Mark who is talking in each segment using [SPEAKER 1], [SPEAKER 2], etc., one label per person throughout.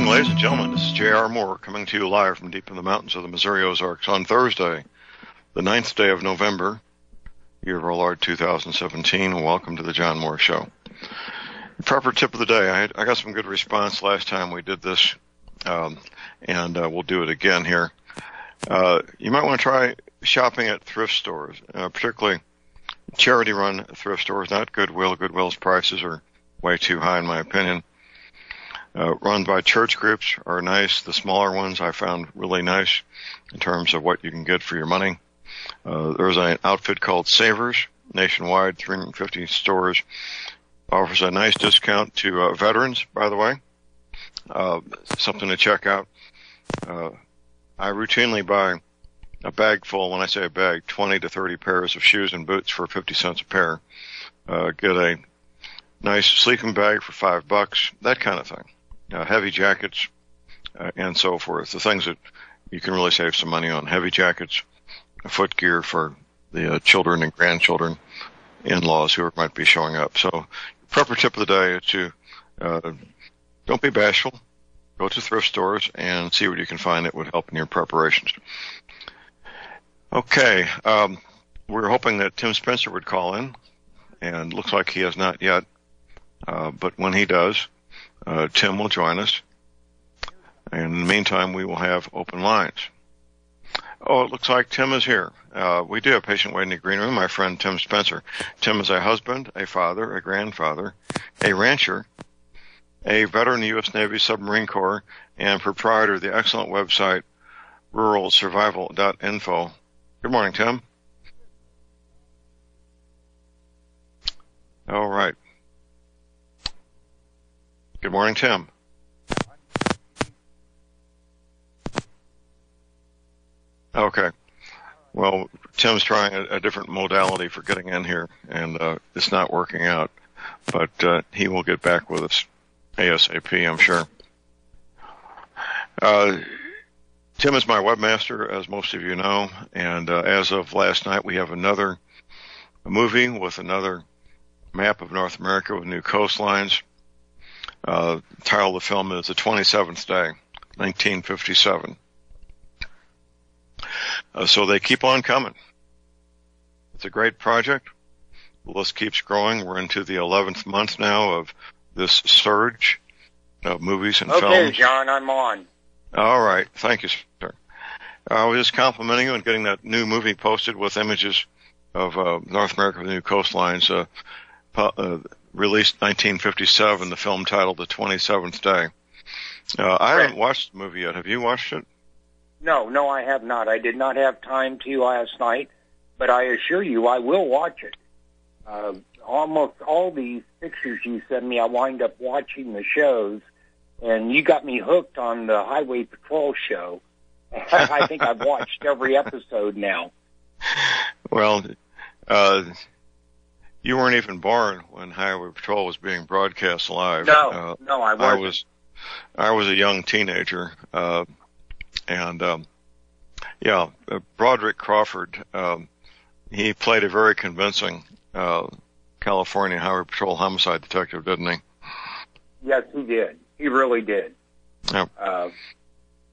[SPEAKER 1] morning, ladies and gentlemen. This is J.R. Moore coming to you live from deep in the mountains of the Missouri Ozarks on Thursday, the 9th day of November, year of our Lord 2017. Welcome to the John Moore Show. Proper tip of the day. I got some good response last time we did this, and we'll do it again here. You might want to try shopping at thrift stores, particularly charity-run thrift stores, not Goodwill. Goodwill's prices are way too high, in my opinion. Run by church groups are nice. The smaller ones I found really nice in terms of what you can get for your money. There's an outfit called Savers, nationwide, 350 stores. Offers a nice discount to veterans, by the way. Something to check out. I routinely buy a bag full, when I say a bag, 20 to 30 pairs of shoes and boots for 50 cents a pair. Get a nice sleeping bag for $5, that kind of thing. Heavy jackets, and so forth. The things that you can really save some money on. Heavy jackets, footgear for the children and grandchildren, in-laws who might be showing up. So, proper tip of the day is to don't be bashful. Go to thrift stores and see what you can find that would help in your preparations. Okay, we're hoping that Tim Spencer would call in, and looks like he has not yet. But when he does, Tim will join us. And in the meantime, we will have open lines. Oh, it looks like Tim is here. We do have a patient waiting in the green room, my friend Tim Spencer. Tim is a husband, a father, a grandfather, a rancher, a veteran of the U.S. Navy Submarine Corps, and proprietor of the excellent website ruralsurvival.info. Good morning, Tim. All right. Good morning, Tim. Okay. Well, Tim's trying a different modality for getting in here, and it's not working out. But he will get back with us ASAP, I'm sure. Tim is my webmaster, as most of you know, and as of last night, we have another movie with another map of North America with new coastlines. The title of the film is The 27th Day, 1957. So they keep on coming. It's a great project. The list keeps growing. We're into the 11th month now of this surge of movies and films.
[SPEAKER 2] Okay, John, I'm on.
[SPEAKER 1] All right. Thank you, sir. I was just complimenting you on getting that new movie posted with images of North America with new coastlines. Released 1957, the film titled The 27th Day. I haven't watched the movie yet. Have you watched it?
[SPEAKER 2] No, I have not. I did not have time to last night, but I assure you I will watch it. Almost all these pictures you send me, I wind up watching the shows, and you got me hooked on the Highway Patrol show. I think I've watched every episode now.
[SPEAKER 1] Well, you weren't even born when Highway Patrol was being broadcast live.
[SPEAKER 2] No, I wasn't.
[SPEAKER 1] I was a young teenager, and Broderick Crawford, he played a very convincing California Highway Patrol homicide detective, didn't he?
[SPEAKER 2] Yes, he did. He really did.
[SPEAKER 1] Yep.
[SPEAKER 2] I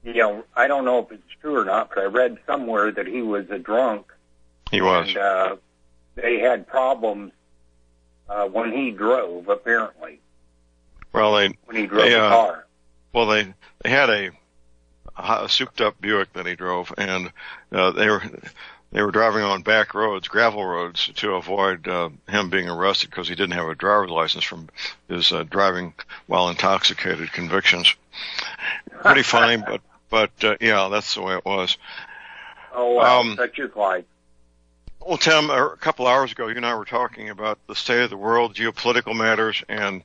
[SPEAKER 2] don't know if it's true or not, but I read somewhere that he was a drunk.
[SPEAKER 1] He was.
[SPEAKER 2] And they had problems when he drove, apparently.
[SPEAKER 1] Well,
[SPEAKER 2] when he drove the car.
[SPEAKER 1] Well, they had a souped-up Buick that he drove, and they were driving on back roads, gravel roads, to avoid him being arrested because he didn't have a driver's license from his driving while intoxicated convictions. Pretty funny, but yeah, that's the way it was.
[SPEAKER 2] Oh, wow, such is life.
[SPEAKER 1] Well, Tim, a couple hours ago, you and I were talking about the state of the world, geopolitical matters, and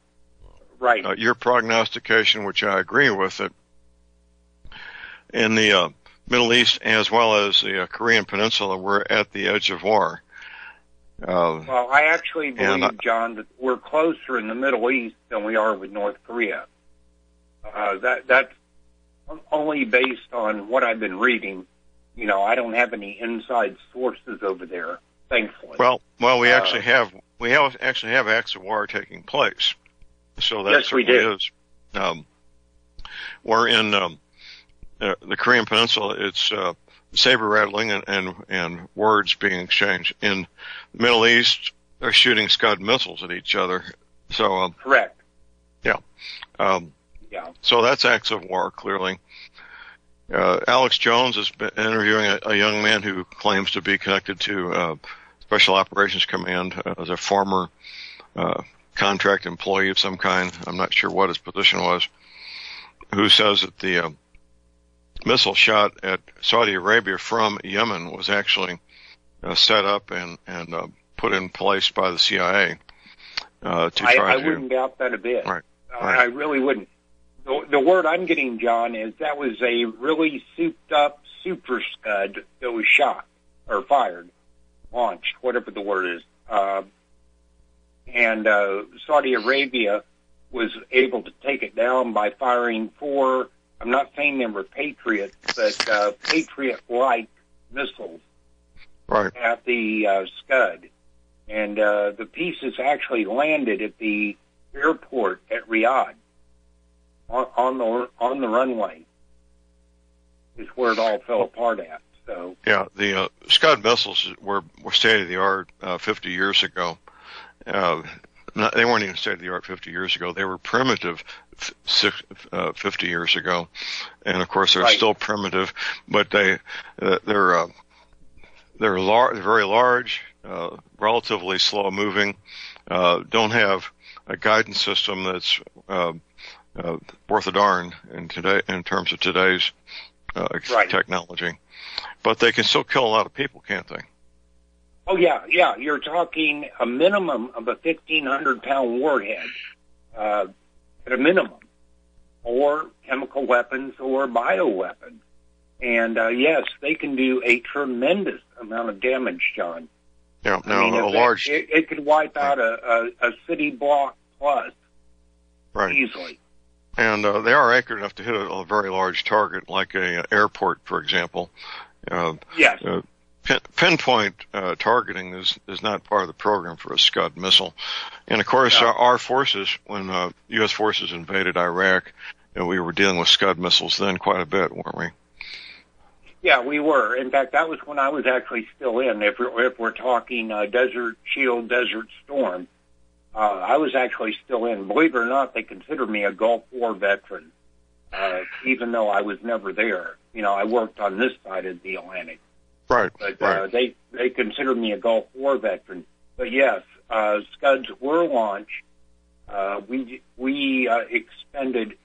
[SPEAKER 2] right.
[SPEAKER 1] Your prognostication, which I agree with, that in the Middle East as well as the Korean Peninsula, we're at the edge of war.
[SPEAKER 2] Well, I actually believe, John, that we're closer in the Middle East than we are with North Korea. That's only based on what I've been reading. I don't have any inside sources over there, thankfully.
[SPEAKER 1] Well, we actually have acts of war taking place. So that
[SPEAKER 2] yes, we do.
[SPEAKER 1] Is. where in the Korean Peninsula, it's saber rattling and words being exchanged. In the Middle East, they're shooting Scud missiles at each other. So
[SPEAKER 2] correct.
[SPEAKER 1] Yeah.
[SPEAKER 2] Yeah.
[SPEAKER 1] So that's acts of war, clearly. Alex Jones has been interviewing a young man who claims to be connected to Special Operations Command as a former contract employee of some kind. I'm not sure what his position was, who says that the missile shot at Saudi Arabia from Yemen was actually set up and put in place by the CIA to try
[SPEAKER 2] I wouldn't doubt that a bit.
[SPEAKER 1] Right.
[SPEAKER 2] I really wouldn't. The word I'm getting, John, is that was a really souped-up super Scud that was shot or fired, launched, whatever the word is. And Saudi Arabia was able to take it down by firing 4, I'm not saying they were Patriots, but Patriot-like missiles at the Scud. And the pieces actually landed at the airport at Riyadh on the runway is where it all fell apart at. So
[SPEAKER 1] yeah, the Scud missiles were state of the art 50 years ago. They weren't even state of the art 50 years ago. They were primitive 50 years ago, and of course they're still primitive. But they're very large, relatively slow moving. Don't have a guidance system that's worth a darn in terms of today's technology. But they can still kill a lot of people, can't they?
[SPEAKER 2] Oh, yeah. You're talking a minimum of a 1,500-pound warhead, at a minimum, or chemical weapons or bioweapons. And, yes, they can do a tremendous amount of damage, John.
[SPEAKER 1] Yeah, large...
[SPEAKER 2] It could wipe out a city block plus easily.
[SPEAKER 1] And they are accurate enough to hit a very large target, like a airport, for example.
[SPEAKER 2] Yes.
[SPEAKER 1] Pinpoint targeting is not part of the program for a Scud missile. And, of course, our forces, when U.S. forces invaded Iraq, we were dealing with Scud missiles then quite a bit, weren't we?
[SPEAKER 2] Yeah, we were. In fact, that was when I was actually still in. If we're talking Desert Shield, Desert Storm, I was actually still in. Believe it or not, they consider me a Gulf War veteran, even though I was never there. I worked on this side of the Atlantic.
[SPEAKER 1] Right.
[SPEAKER 2] But they consider me a Gulf War veteran. But yes, Scuds were launched. We expended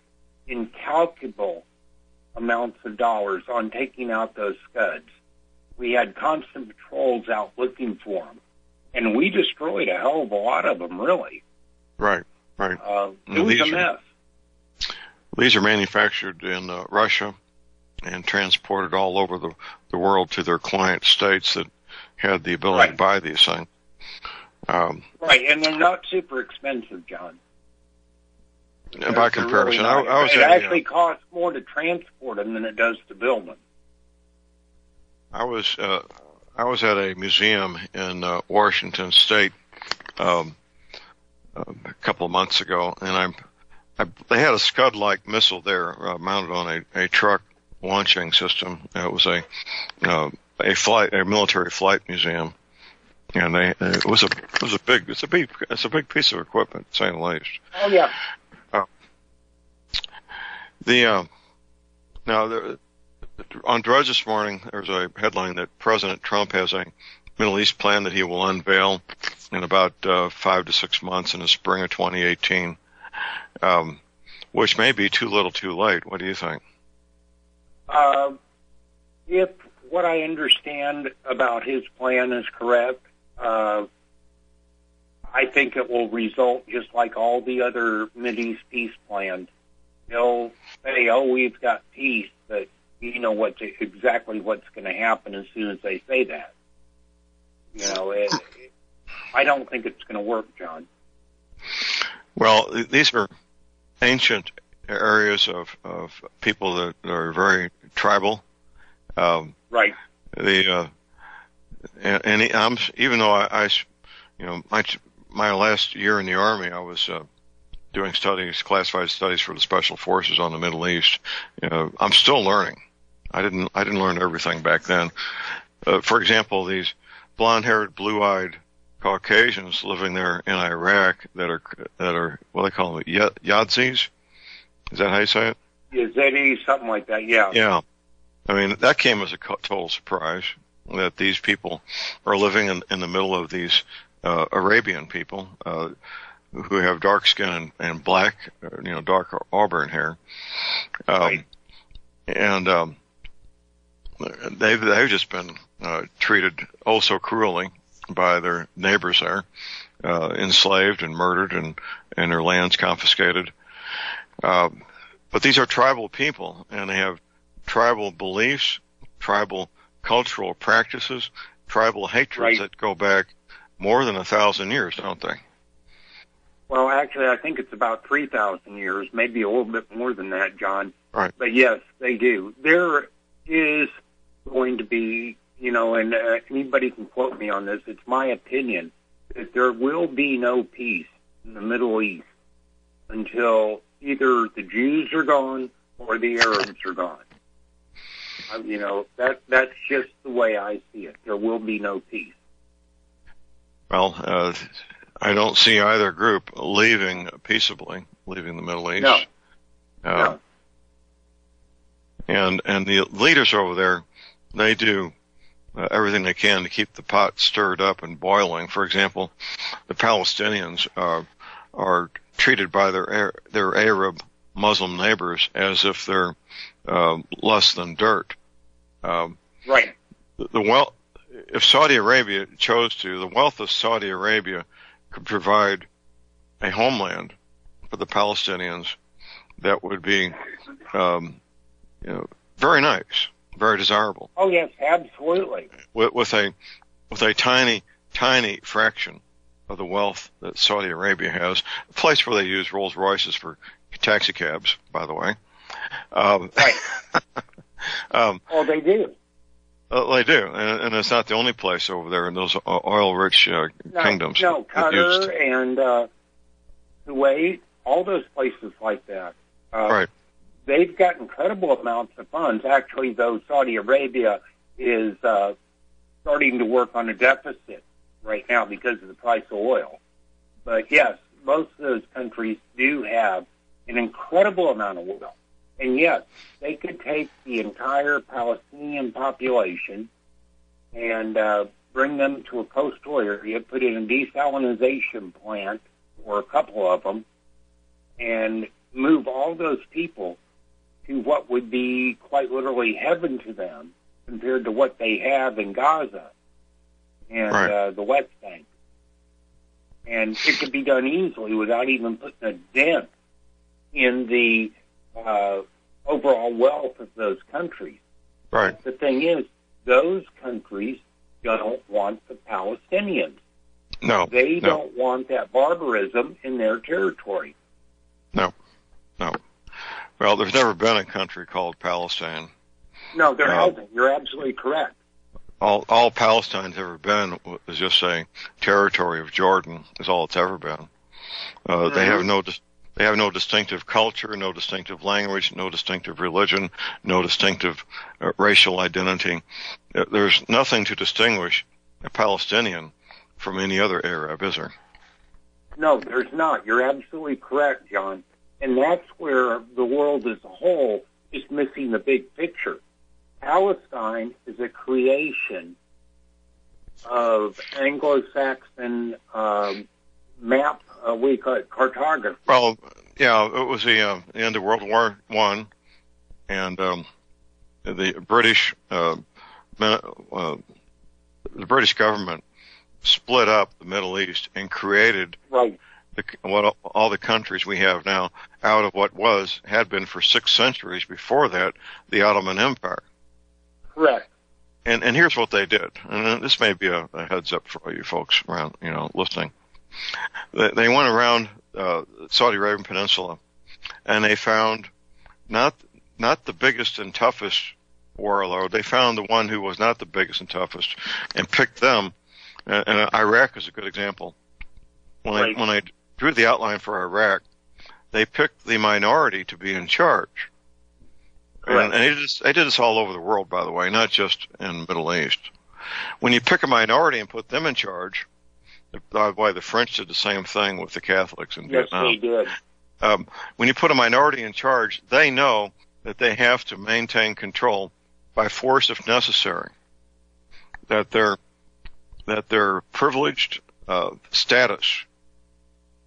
[SPEAKER 2] incalculable amounts of dollars on taking out those Scuds. We had constant patrols out looking for them. And we destroyed a hell of a lot of them, really. Right. It was a mess.
[SPEAKER 1] These are manufactured in Russia and transported all over the world to their client states that had the ability to buy these things.
[SPEAKER 2] And they're not super expensive, John.
[SPEAKER 1] By comparison,
[SPEAKER 2] really it actually costs more to transport them than it does to build them.
[SPEAKER 1] I was at a museum in Washington State a couple of months ago, and they had a Scud-like missile there mounted on a truck launching system. It was a military flight museum, and it's a big piece of equipment, to say the least.
[SPEAKER 2] Oh yeah.
[SPEAKER 1] On Drudge this morning, there's a headline that President Trump has a Middle East plan that he will unveil in about 5 to 6 months in the spring of 2018, which may be too little too late. What do you think?
[SPEAKER 2] If what I understand about his plan is correct, I think it will result just like all the other Mideast peace plans. They'll say, "Oh, we've got peace," but you know exactly what's going to happen as soon as they say that. I don't think it's going to work, John.
[SPEAKER 1] Well, these are ancient areas of people that are very tribal.
[SPEAKER 2] Right.
[SPEAKER 1] Even though my last year in the Army, I was doing studies, classified studies for the Special Forces on the Middle East. I'm still learning. I didn't learn everything back then. For example, these blonde-haired, blue-eyed Caucasians living there in Iraq that are what they call them, Yazidis. Is that how you say it?
[SPEAKER 2] Yazidi, something like that. Yeah.
[SPEAKER 1] Yeah. I mean, that came as a total surprise that these people are living in the middle of these Arabian people who have dark skin and black, dark auburn hair,
[SPEAKER 2] Right.
[SPEAKER 1] and they've just been treated oh so cruelly by their neighbors there, enslaved and murdered and their lands confiscated. But these are tribal people, and they have tribal beliefs, tribal cultural practices, tribal hatreds that go back more than 1,000 years, don't they?
[SPEAKER 2] Well, actually, I think it's about 3,000 years, maybe a little bit more than that, John.
[SPEAKER 1] Right.
[SPEAKER 2] But yes, they do. There is going to be, and anybody can quote me on this, it's my opinion, that there will be no peace in the Middle East until either the Jews are gone or the Arabs are gone. That's just the way I see it. There will be no peace.
[SPEAKER 1] Well, I don't see either group leaving peaceably, leaving the Middle East.
[SPEAKER 2] No. No.
[SPEAKER 1] And the leaders over there, they do everything they can to keep the pot stirred up and boiling. For example, the Palestinians are treated by their Arab Muslim neighbors as if they're less than dirt.
[SPEAKER 2] Right.
[SPEAKER 1] If Saudi Arabia chose to, the wealth of Saudi Arabia could provide a homeland for the Palestinians that would be, very nice, very desirable.
[SPEAKER 2] Oh yes, absolutely.
[SPEAKER 1] With a tiny, tiny fraction of the wealth that Saudi Arabia has, a place where they use Rolls Royces for taxi cabs, by the way.
[SPEAKER 2] Right. They do.
[SPEAKER 1] They do, and it's not the only place over there in those oil-rich kingdoms.
[SPEAKER 2] No, Qatar and Kuwait, all those places like that.
[SPEAKER 1] Right.
[SPEAKER 2] They've got incredible amounts of funds. Actually, though, Saudi Arabia is starting to work on a deficit right now because of the price of oil. But yes, most of those countries do have an incredible amount of oil. And yes, they could take the entire Palestinian population and bring them to a coastal area, put in a desalinization plant, or a couple of them, and move all those people to what would be quite literally heaven to them compared to what they have in Gaza and the West Bank. And it could be done easily without even putting a dent in the overall wealth of those countries.
[SPEAKER 1] Right.
[SPEAKER 2] But the thing is, those countries don't want the Palestinians.
[SPEAKER 1] No.
[SPEAKER 2] They don't want that barbarism in their territory.
[SPEAKER 1] No. Well, there's never been a country called Palestine.
[SPEAKER 2] No, there hasn't. You're absolutely correct.
[SPEAKER 1] All Palestine's ever been is just a territory of Jordan. Is all it's ever been. They have no distinctive culture, no distinctive language, no distinctive religion, no distinctive racial identity. There's nothing to distinguish a Palestinian from any other Arab, is there?
[SPEAKER 2] No, there's not. You're absolutely correct, John. And that's where the world as a whole is missing the big picture. Palestine is a creation of Anglo-Saxon map, we call it cartography.
[SPEAKER 1] Well, yeah, it was the end of World War I, and the British government split up the Middle East and created all the countries we have now out of what had been for 6 centuries before that the Ottoman Empire.
[SPEAKER 2] Correct.
[SPEAKER 1] And here's what they did, and this may be a heads up for all you folks around, listening. They went around Saudi Arabian Peninsula, and they found not the biggest and toughest warlord. They found the one who was not the biggest and toughest, and picked them. And Iraq is a good example. When I drew the outline for Iraq, they picked the minority to be in charge.
[SPEAKER 2] Correct.
[SPEAKER 1] And they did this all over the world, by the way, not just in the Middle East. When you pick a minority and put them in charge, by the way, the French did the same thing with the Catholics in Vietnam.
[SPEAKER 2] Yes, they did.
[SPEAKER 1] When you put a minority in charge, they know that they have to maintain control by force if necessary. That their privileged status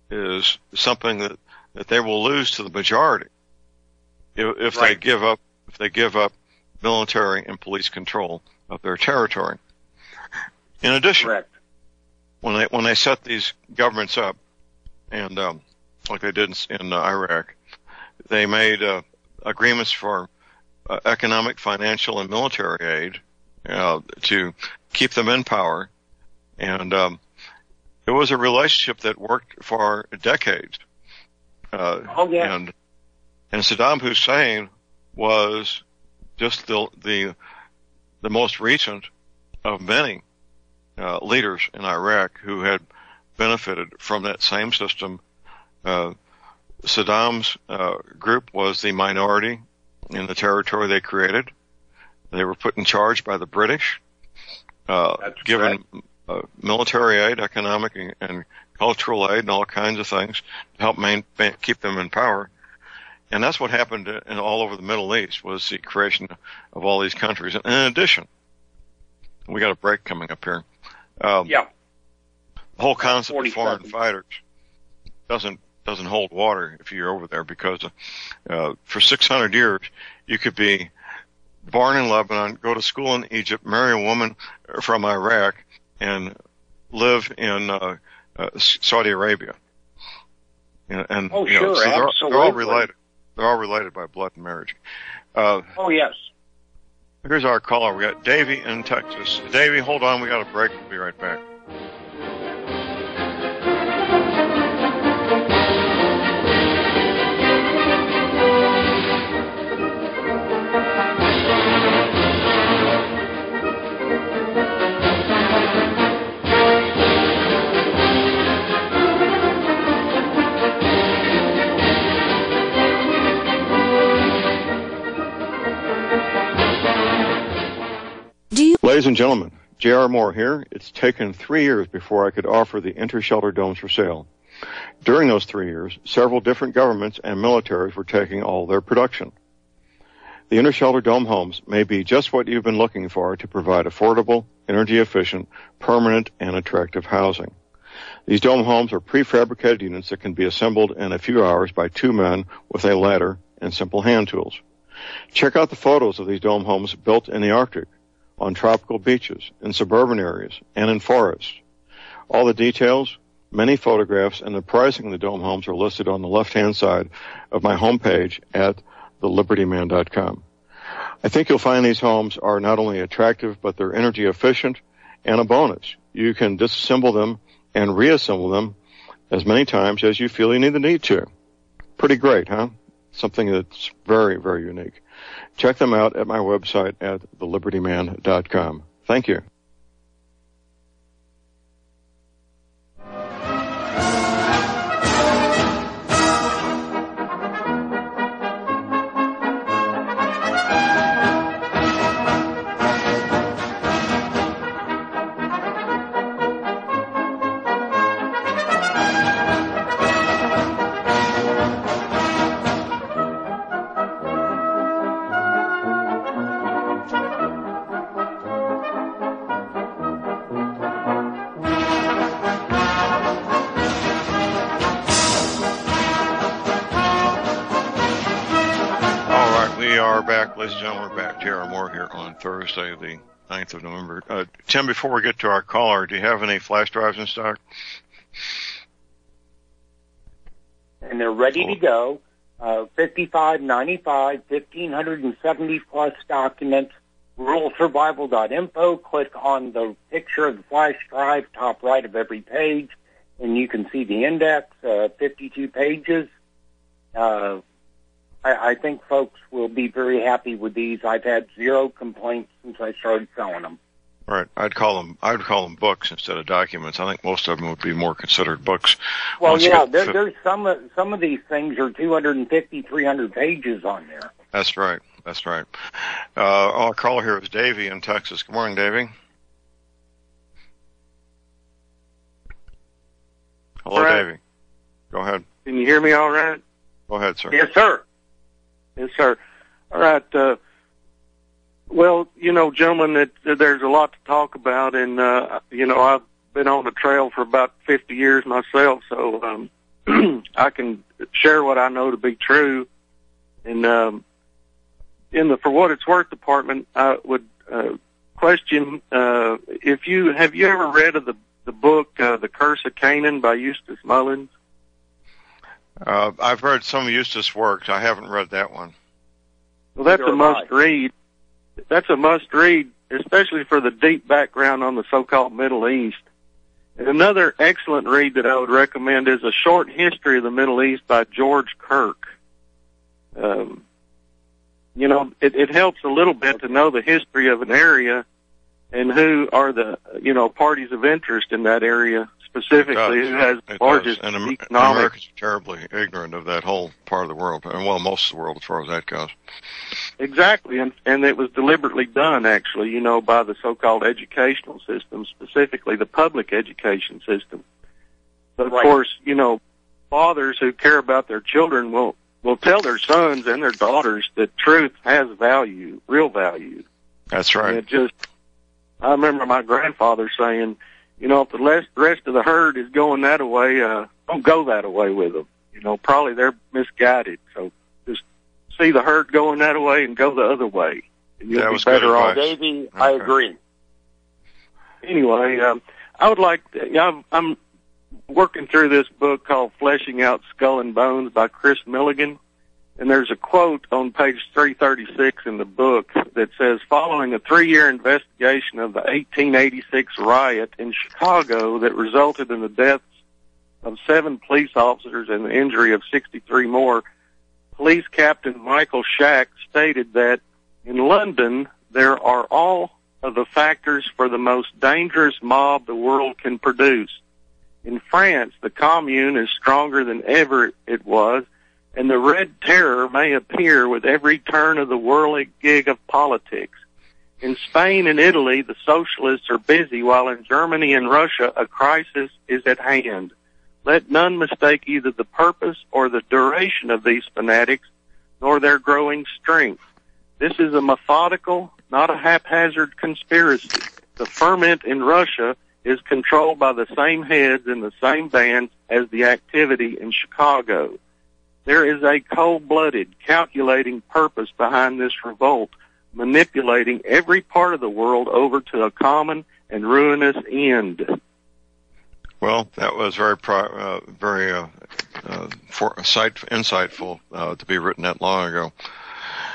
[SPEAKER 1] is something that they will lose to the majority if
[SPEAKER 2] Right.
[SPEAKER 1] they give up military and police control of their territory. In addition,
[SPEAKER 2] Correct.
[SPEAKER 1] when they set these governments up, and like they did in Iraq, they made agreements for economic, financial, and military aid to keep them in power, and it was a relationship that worked for decades. And Saddam Hussein was just the most recent of many leaders in Iraq who had benefited from that same system. Saddam's group was the minority in the territory they created. They were put in charge by the British, given military aid, economic and cultural aid, and all kinds of things to help keep them in power. And that's what happened all over the Middle East, was the creation of all these countries. And in addition, we got a break coming up here. The whole concept of foreign fighters doesn't hold water if you're over there, because for 600 years you could be born in Lebanon, go to school in Egypt, marry a woman from Iraq, and live in Saudi Arabia. And
[SPEAKER 2] sure,
[SPEAKER 1] so
[SPEAKER 2] absolutely.
[SPEAKER 1] they're all related. They're all related by blood and marriage.
[SPEAKER 2] Yes.
[SPEAKER 1] Here's our caller. We got Davey in Texas. Davey, hold on. We got a break. We'll be right back. Ladies and gentlemen, J.R. Moore here. It's taken 3 years before I could offer the inter-shelter domes for sale. During those 3 years, several different governments and militaries were taking all their production. The inter-shelter dome homes may be just what you've been looking for to provide affordable, energy-efficient, permanent, and attractive housing. These dome homes are prefabricated units that can be assembled in a few hours by 2 men with a ladder and simple hand tools. Check out the photos of these dome homes built in the Arctic, on tropical beaches, in suburban areas, and in forests. All the details, many photographs, and the pricing of the dome homes are listed on the left-hand side of my homepage at thelibertyman.com. I think you'll find these homes are not only attractive, but they're energy efficient, and a bonus. You can disassemble them and reassemble them as many times as you feel you need to. Pretty great, huh? Something that's very, very unique. Check them out at my website at thelibertyman.com. Thank you. Ladies and gentlemen, we're back. J.R. Moore here on Thursday, the 9th of November. Tim, before we get to our caller, do you have any flash drives in stock?
[SPEAKER 2] And they're ready to go. 5595, 1,570 plus documents. Ruralsurvival.info. Click on the picture of the flash drive, top right of every page, and you can see the index, 52 pages. I think folks will be very happy with these. I've had zero complaints since I started selling them.
[SPEAKER 1] Right. I'd call them books instead of documents. I think most of them would be more considered books.
[SPEAKER 2] Well, yeah, there's some of these things are 250, 300 pages on there.
[SPEAKER 1] That's right. Our caller here is Davey in Texas. Good morning, Davey. Hello,
[SPEAKER 3] right.
[SPEAKER 1] Davey. Go ahead.
[SPEAKER 3] Can you hear me all right?
[SPEAKER 1] Go ahead, sir.
[SPEAKER 2] Yes, sir.
[SPEAKER 3] Yes, sir. All right. Well, gentlemen, there's a lot to talk about, and, I've been on the trail for about 50 years myself, so I can share what I know to be true. And in the For What It's Worth department, I would question have you ever read of the book The Curse of Canaan by Eustace Mullins?
[SPEAKER 1] I've read some of Eustace' works. I haven't read that one.
[SPEAKER 3] Well, that's a must-read. That's a must-read, especially for the deep background on the so-called Middle East. And another excellent read that I would recommend is A Short History of the Middle East by George Kirk. It helps a little bit to know the history of an area and who are the, parties of interest in that area, specifically who has the largest economic.
[SPEAKER 1] And Americans are terribly ignorant of that whole part of the world, and well, most of the world as far as that goes.
[SPEAKER 3] Exactly, and it was deliberately done, actually, by the so-called educational system, specifically the public education system. But of course, fathers who care about their children will tell their sons and their daughters that truth has value, real value.
[SPEAKER 1] That's right.
[SPEAKER 3] And I remember my grandfather saying, if the rest of the herd is going that way, don't go that way with them. Probably they're misguided. So just see the herd going that way and go the other way. And you'll be better off.
[SPEAKER 2] Davey, I agree.
[SPEAKER 3] Anyway, I would like to, I'm working through this book called Fleshing Out Skull and Bones by Chris Milligan. And there's a quote on page 336 in the book that says, following a 3-year investigation of the 1886 riot in Chicago that resulted in the deaths of 7 police officers and the injury of 63 more, Police Captain Michael Shack stated that in London there are all of the factors for the most dangerous mob the world can produce. In France, the Commune is stronger than ever it was, and the Red Terror may appear with every turn of the whirling gig of politics. In Spain and Italy, the socialists are busy, while in Germany and Russia, a crisis is at hand. Let none mistake either the purpose or the duration of these fanatics, nor their growing strength. This is a methodical, not a haphazard conspiracy. The ferment in Russia is controlled by the same heads and the same bands as the activity in Chicago. There is a cold-blooded, calculating purpose behind this revolt, manipulating every part of the world over to a common and ruinous end.
[SPEAKER 1] Well, that was very insightful to be written that long ago.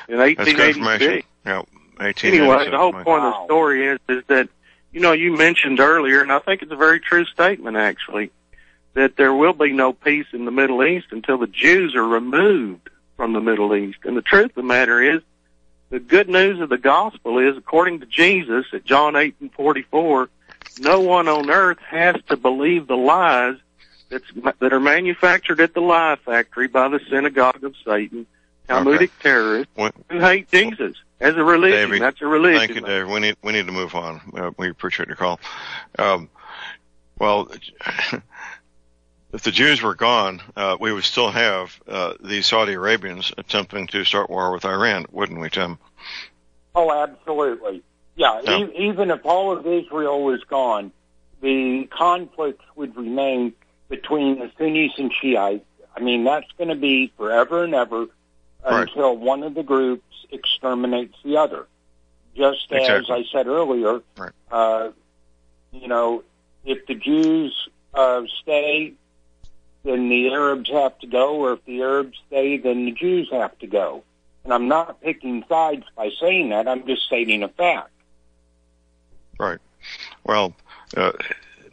[SPEAKER 3] In 1886.
[SPEAKER 1] Yeah, 1886.
[SPEAKER 3] Anyway, the whole point of the story is that, you mentioned earlier, and I think it's a very true statement, actually, that there will be no peace in the Middle East until the Jews are removed from the Middle East. And the truth of the matter is, the good news of the gospel is, according to Jesus at John 8:44, no one on earth has to believe the lies that are manufactured at the lie factory by the synagogue of Satan, Talmudic terrorists who hate Jesus as a religion.
[SPEAKER 1] Davey,
[SPEAKER 3] that's a religion.
[SPEAKER 1] Thank you, Dave. We need to move on. We appreciate your call. Well, if the Jews were gone, we would still have the Saudi Arabians attempting to start war with Iran, wouldn't we, Tim?
[SPEAKER 2] Oh, absolutely. Yeah, even if all of Israel was gone, the conflicts would remain between the Sunnis and Shiites. I mean, that's going to be forever and ever until one of the groups exterminates the other. Just as I said earlier, if the Jews stay, then the Arabs have to go, or if the Arabs stay, then the Jews have to go. And I'm not picking sides by saying that. I'm just stating a fact.
[SPEAKER 1] Right. Well,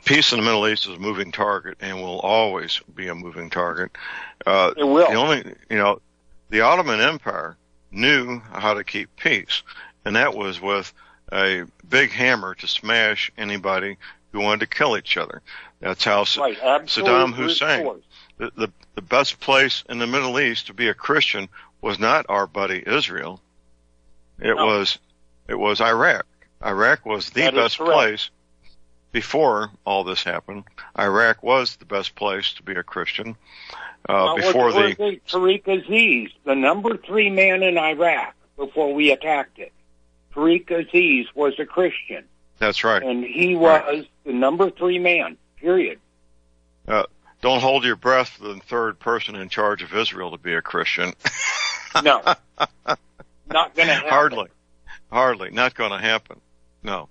[SPEAKER 1] peace in the Middle East is a moving target and will always be a moving target.
[SPEAKER 2] It will.
[SPEAKER 1] The Ottoman Empire knew how to keep peace, and that was with a big hammer to smash anybody who wanted to kill each other. That's how Saddam Hussein, the best place in the Middle East to be a Christian was not our buddy Israel. It was Iraq. Iraq was the best place before all this happened. Iraq was the best place to be a Christian. Before
[SPEAKER 2] Tariq Aziz, the number 3 man in Iraq before we attacked it. Tariq Aziz was a Christian.
[SPEAKER 1] That's right.
[SPEAKER 2] And he was the number 3 man, period.
[SPEAKER 1] Don't hold your breath for the third person in charge of Israel to be a Christian.
[SPEAKER 2] No. Not going to happen.
[SPEAKER 1] Hardly. Not going to happen. No.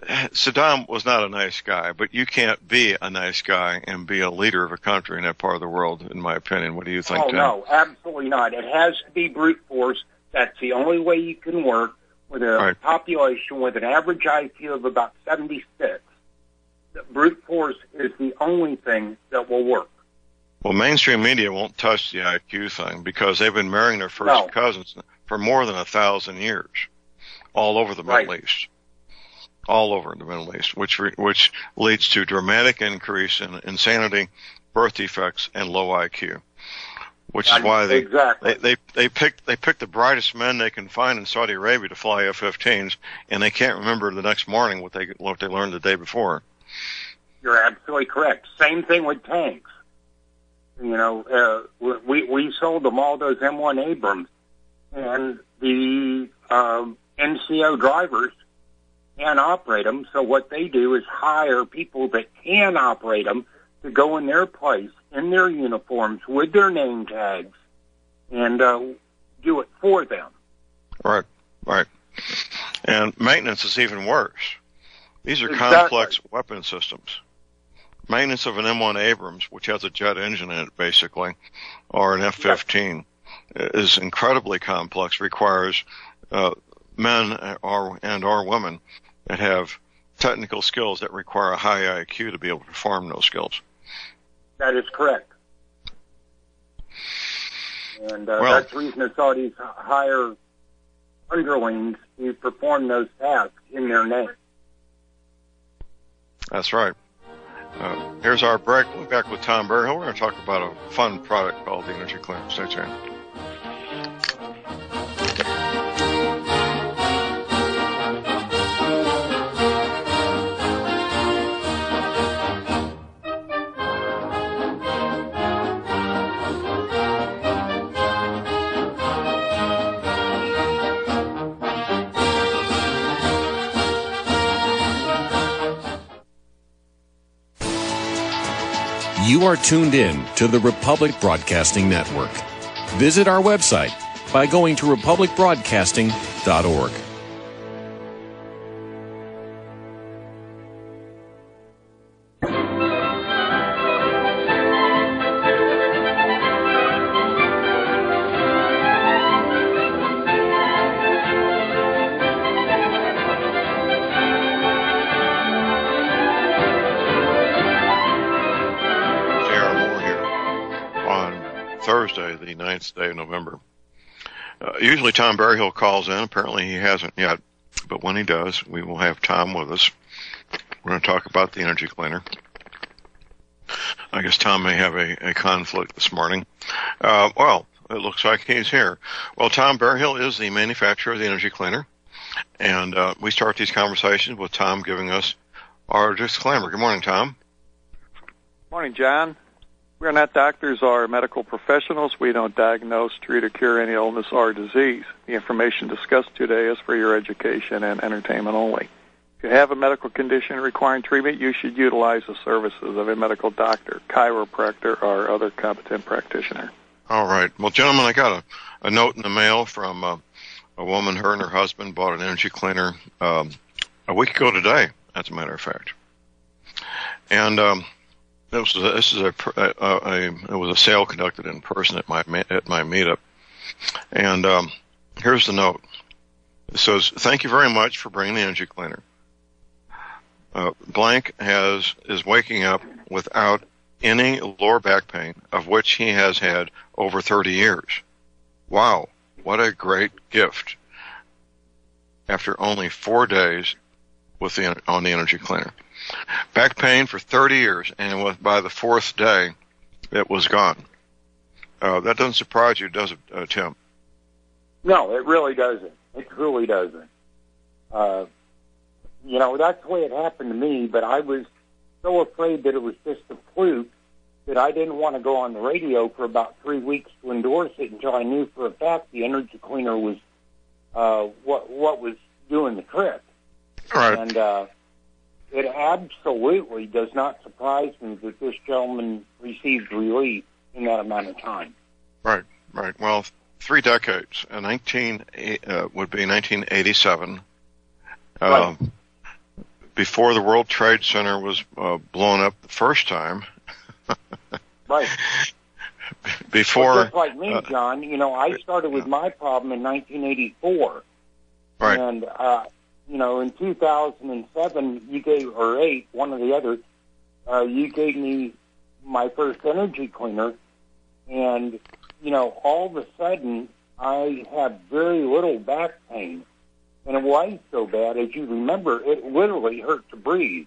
[SPEAKER 1] Saddam was not a nice guy, but you can't be a nice guy and be a leader of a country in that part of the world, in my opinion. What do you think, Tim?
[SPEAKER 2] No, absolutely not. It has to be brute force. That's the only way you can work with a population with an average IQ of about 76. Brute force is the only thing that will work.
[SPEAKER 1] Well, mainstream media won't touch the IQ thing because they've been marrying their first cousins for more than 1,000 years, all over the Middle East. All over the Middle East, which leads to dramatic increase in insanity, birth defects, and low IQ. Which is why they pick the brightest men they can find in Saudi Arabia to fly F-15s, and they can't remember the next morning what they learned the day before.
[SPEAKER 2] You're absolutely correct. Same thing with tanks. You know, we sold them all those M1 Abrams, and the NCO drivers can't operate them. So what they do is hire people that can operate them to go in their place, in their uniforms, with their name tags, and do it for them. Right.
[SPEAKER 1] And maintenance is even worse. These are complex weapon systems. Maintenance of an M1 Abrams, which has a jet engine in it, basically, or an F-15, is incredibly complex, requires men or women that have technical skills that require a high IQ to be able to perform those skills.
[SPEAKER 2] That is correct. And that's the reason the Saudis hire underlings to perform those tasks in their name.
[SPEAKER 1] That's right. Here's our break. We'll be back with Tom Berryhill. We're going to talk about a fun product called the Energy Cleaner. Stay tuned.
[SPEAKER 4] You are tuned in to the Republic Broadcasting Network. Visit our website by going to republicbroadcasting.org.
[SPEAKER 1] Thursday, the 9th day of November. Usually Tom Berryhill calls in. Apparently he hasn't yet, but when he does, we will have Tom with us. We're going to talk about the energy cleaner. I guess Tom may have a conflict this morning. Well, it looks like he's here. Well, Tom Berryhill is the manufacturer of the energy cleaner, and we start these conversations with Tom giving us our disclaimer. Good morning, Tom.
[SPEAKER 3] Morning, John. We're not doctors or medical professionals. We don't diagnose, treat, or cure any illness or disease. The information discussed today is for your education and entertainment only. If you have a medical condition requiring treatment, you should utilize the services of a medical doctor, chiropractor, or other competent practitioner.
[SPEAKER 1] All right. Well, gentlemen, I got a note in the mail from a woman. Her and her husband bought an energy cleaner a week ago today, as a matter of fact. And it was a sale conducted in person at my meetup, and here's the note. It says, "Thank you very much for bringing the energy cleaner. Blank is waking up without any lower back pain, of which he has had over 30 years. Wow, what a great gift after only 4 days on the energy cleaner. Back pain for 30 years, and by the 4th day, it was gone. That doesn't surprise you, does it, Tim?
[SPEAKER 2] No, it really doesn't. It truly doesn't. That's the way it happened to me, but I was so afraid that it was just a fluke that I didn't want to go on the radio for about 3 weeks to endorse it until I knew for a fact the energy cleaner was what was doing the trick.
[SPEAKER 1] Right.
[SPEAKER 2] And it absolutely does not surprise me that this gentleman received relief in that amount of time.
[SPEAKER 1] Right. Well, 3 decades. Would be 1987.
[SPEAKER 2] Right.
[SPEAKER 1] Before the World Trade Center was blown up the first time.
[SPEAKER 2] Right.
[SPEAKER 1] Before.
[SPEAKER 2] Well, just like me, John, I started with my problem in 1984.
[SPEAKER 1] Right.
[SPEAKER 2] And, in 2007, or 8, one or the other, you gave me my first energy cleaner. And, all of a sudden, I had very little back pain. And it was so bad, as you remember, it literally hurt to breathe.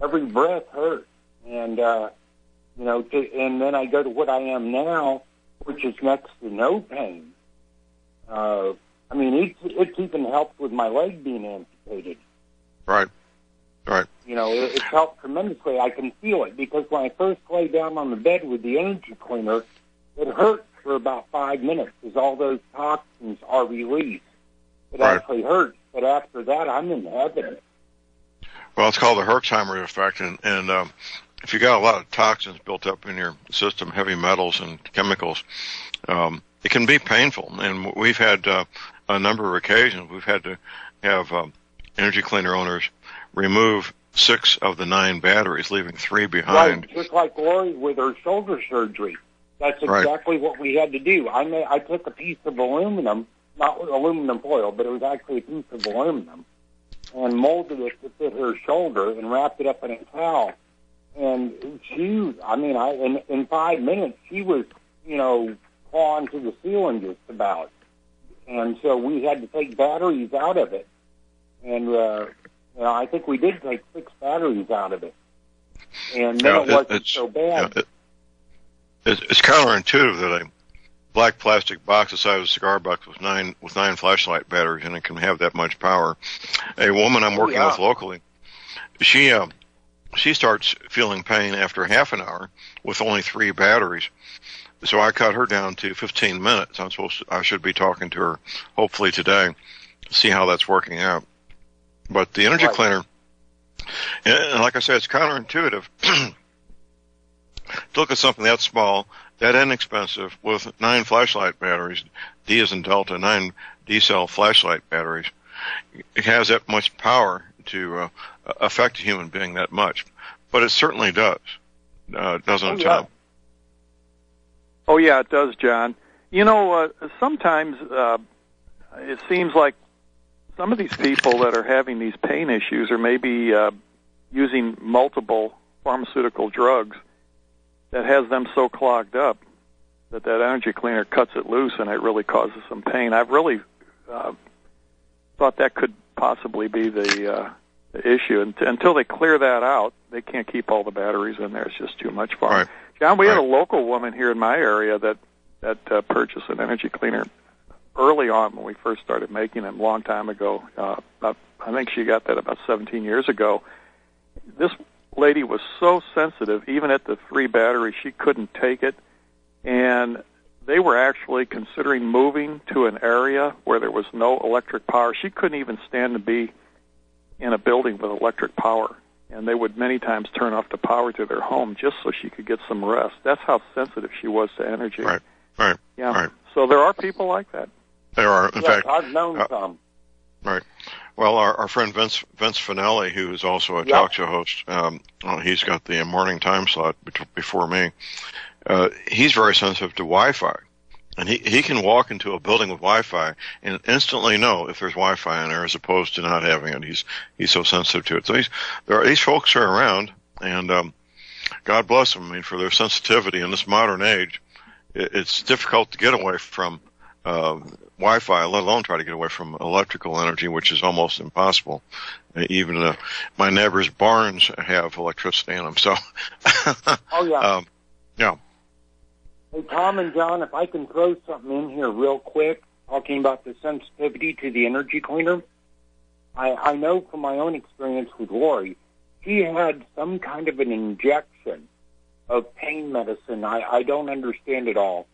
[SPEAKER 2] Every breath hurt. And, and then I go to what I am now, which is next to no pain. It's even helped with my leg being amputated.
[SPEAKER 1] Right.
[SPEAKER 2] It's helped tremendously. I can feel it because when I first lay down on the bed with the energy cleaner, it hurt for about 5 minutes as all those toxins are released. It actually hurts, but after that, I'm in heaven.
[SPEAKER 1] Well, it's called the Herxheimer effect, and if you got a lot of toxins built up in your system, heavy metals and chemicals, it can be painful. And we've had a number of occasions we've had to have energy cleaner owners remove 6 of the 9 batteries, leaving 3 behind.
[SPEAKER 2] Right, just like Lori with her shoulder surgery. That's exactly what we had to do. I took a piece of aluminum, not aluminum foil, but it was actually a piece of aluminum, and molded it to fit her shoulder and wrapped it up in a towel. And in 5 minutes, she was, clawing to the ceiling just about. And so we had to take batteries out of it. And, I think we did take 6 batteries out of it. And then it wasn't so bad.
[SPEAKER 1] It's counterintuitive that a black plastic box the size of a cigar box with 9 flashlight batteries in it can have that much power. A woman I'm working with locally, she starts feeling pain after half an hour with only 3 batteries. So I cut her down to 15 minutes. I should be talking to her hopefully today to see how that's working out. But the energy cleaner, and like I said, it's counterintuitive to look at something that small, that inexpensive, with 9 flashlight batteries, D as in Delta, 9 D-cell flashlight batteries. It has that much power to affect a human being that much. But it certainly does, doesn't it, Tom?
[SPEAKER 3] Oh, yeah, it does, John. Sometimes it seems like some of these people that are having these pain issues are maybe using multiple pharmaceutical drugs that has them so clogged up that energy cleaner cuts it loose and it really causes some pain. I've really thought that could possibly be the issue. And until they clear that out, they can't keep all the batteries in there. It's just too much for them.
[SPEAKER 1] Right.
[SPEAKER 3] John, we had a local woman here in my area that purchased an energy cleaner early on when we first started making them, a long time ago. I think she got that about 17 years ago. This lady was so sensitive, even at the 3 batteries, she couldn't take it. And they were actually considering moving to an area where there was no electric power. She couldn't even stand to be in a building with electric power. And they would many times turn off the power to their home just so she could get some rest. That's how sensitive she was to energy.
[SPEAKER 1] Right.
[SPEAKER 3] Yeah.
[SPEAKER 1] Right.
[SPEAKER 3] So there are people like that.
[SPEAKER 1] There are, in fact.
[SPEAKER 2] I've known some.
[SPEAKER 1] Right. Well, our friend Vince Finelli, who is also a talk show host, he's got the morning time slot before me. He's very sensitive to Wi-Fi. And he can walk into a building with Wi-Fi and instantly know if there's Wi-Fi in there as opposed to not having it. He's so sensitive to it. So these folks are around, and God bless them. I mean, for their sensitivity in this modern age, it's difficult to get away from Wi-Fi, let alone try to get away from electrical energy, which is almost impossible. Even my neighbors' barns have electricity in them. So,
[SPEAKER 2] Oh, yeah.
[SPEAKER 1] Yeah.
[SPEAKER 2] Hey, Tom and John, if I can throw something in here real quick, talking about the sensitivity to the energy cleaner. I know from my own experience with Lori, she had some kind of an injection of pain medicine, I don't understand it all,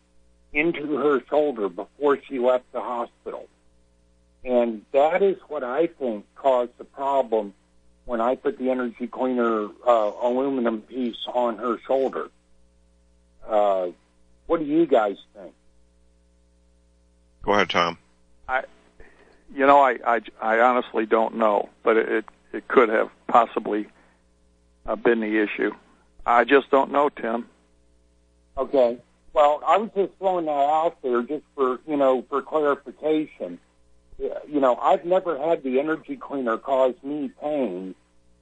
[SPEAKER 2] into her shoulder before she left the hospital. And that is what I think caused the problem when I put the energy cleaner aluminum piece on her shoulder. What do you guys think?
[SPEAKER 1] Go ahead, Tom.
[SPEAKER 3] I honestly don't know, but it could have possibly been the issue. I just don't know, Tim.
[SPEAKER 2] Okay. Well, I was just throwing that out there just for clarification. I've never had the energy cleaner cause me pain,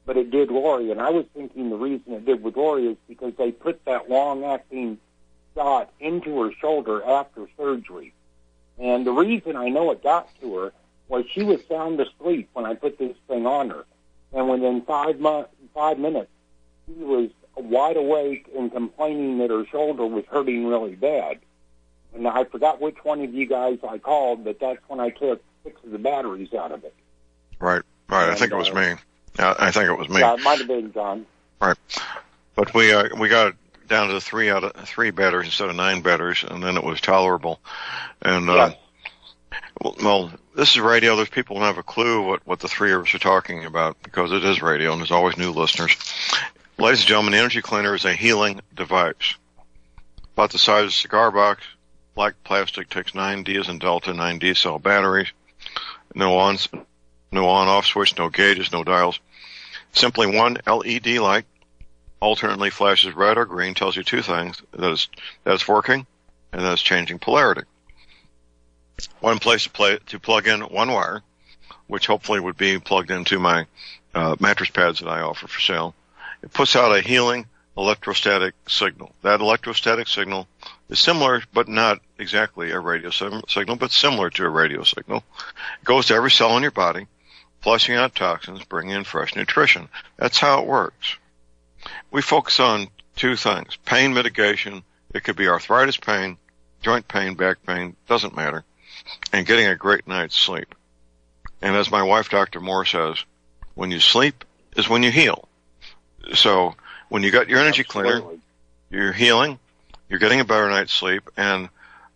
[SPEAKER 2] but it did Lori, and I was thinking the reason it did with Lori is because they put that long-acting shot into her shoulder after surgery. And the reason I know it got to her was she was sound asleep when I put this thing on her. And within 5 minutes, she was wide awake and complaining that her shoulder was hurting really bad. And I forgot which one of you guys I called, but that's when I took 6 of the batteries out of it.
[SPEAKER 1] Right. And, I think it was me. I think it was me.
[SPEAKER 2] Yeah, it might have been John.
[SPEAKER 1] Right. But we got it down to 3 batteries instead of 9 batteries, and then it was tolerable. And
[SPEAKER 2] Yes.
[SPEAKER 1] Well, this is radio. There's people who don't have a clue what the three of us are talking about because it is radio, and there's always new listeners. Ladies and gentlemen, the energy cleaner is a healing device. About the size of a cigar box, black plastic, takes 9 D as in Delta, 9 D cell batteries. No on-off switch, no gauges, no dials. Simply one LED light alternately flashes red or green, tells you 2 things, that it's working and that it's changing polarity. One place to plug in 1 wire, which hopefully would be plugged into my mattress pads that I offer for sale. It puts out a healing electrostatic signal. That electrostatic signal is similar, but not exactly a radio signal, but similar to a radio signal. It goes to every cell in your body, flushing out toxins, bringing in fresh nutrition. That's how it works. We focus on 2 things. Pain mitigation. It could be arthritis pain, joint pain, back pain, doesn't matter. And getting a great night's sleep. And as my wife, Dr. Moore, says, when you sleep is when you heal. So when you got your energy cleaner, you're healing, you're getting a better night's sleep, and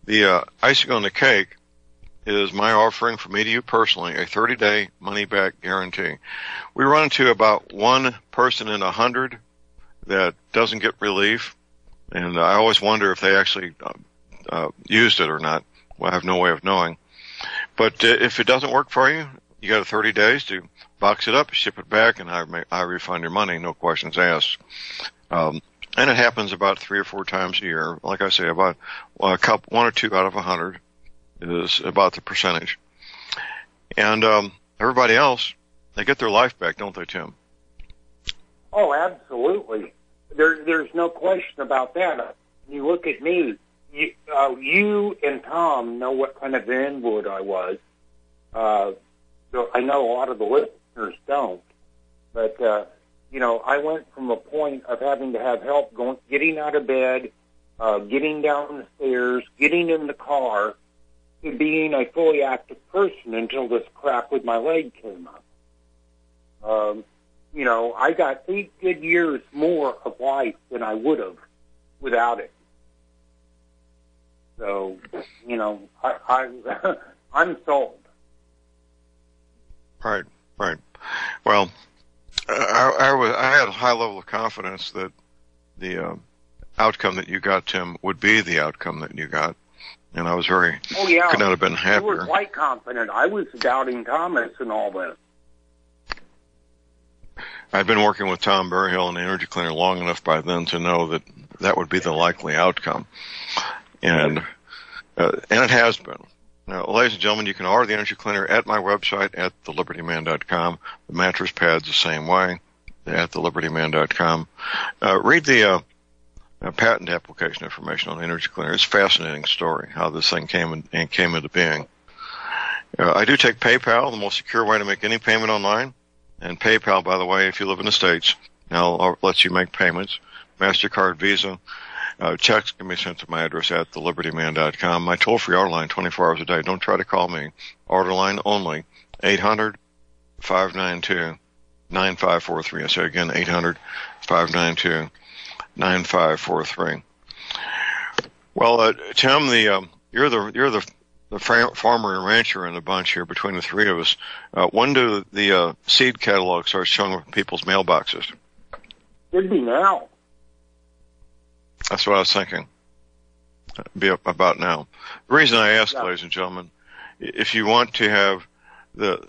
[SPEAKER 1] the icing on the cake is my offering from me to you personally, a 30-day money-back guarantee. We run into about 1 person in 100 that doesn't get relief, and I always wonder if they actually used it or not. Well, I have no way of knowing. But if it doesn't work for you, you got 30 days to box it up, ship it back, and I refund your money, no questions asked. And it happens about 3 or 4 times a year. Like I say, about 1 or 2 out of 100 is about the percentage. And everybody else, they get their life back, don't they, Tim?
[SPEAKER 2] Oh, absolutely. There's no question about that. You look at me. You and Tom know what kind of invalid I was. So I know a lot of the listeners don't. But, I went from a point of having to have help getting out of bed, getting down the stairs, getting in the car, to being a fully active person until this crap with my leg came up. I got 8 good years more of life than I would have without it. So, I'm sold.
[SPEAKER 1] Right. Well, I had a high level of confidence that the outcome that you got, Tim, would be the outcome that you got, and I was could not have been happier.
[SPEAKER 2] You were quite confident. I was doubting Thomas and all this.
[SPEAKER 1] I'd been working with Tom Berryhill and the Energy Cleaner long enough by then to know that would be the likely outcome. And it has been. Now, ladies and gentlemen, you can order the Energy Cleaner at my website at thelibertyman.com. The mattress pad's the same way at thelibertyman.com. Read the patent application information on the energy cleaner. It's a fascinating story how this thing came into being. I do take PayPal, the most secure way to make any payment online. And PayPal, by the way, if you live in the States, now lets you make payments. MasterCard, Visa. Checks can be sent to my address at thelibertyman.com. My toll-free order line, 24 hours a day. Don't try to call me. Order line only, 800-592-9543. I say again, 800-592-9543. Well, Tim, you're the farmer and rancher in the bunch here between the three of us. When do the seed catalogs start showing up in people's mailboxes?
[SPEAKER 2] Should be now.
[SPEAKER 1] That's what I was thinking. Be about now. The reason I ask, ladies and gentlemen, if you want to have the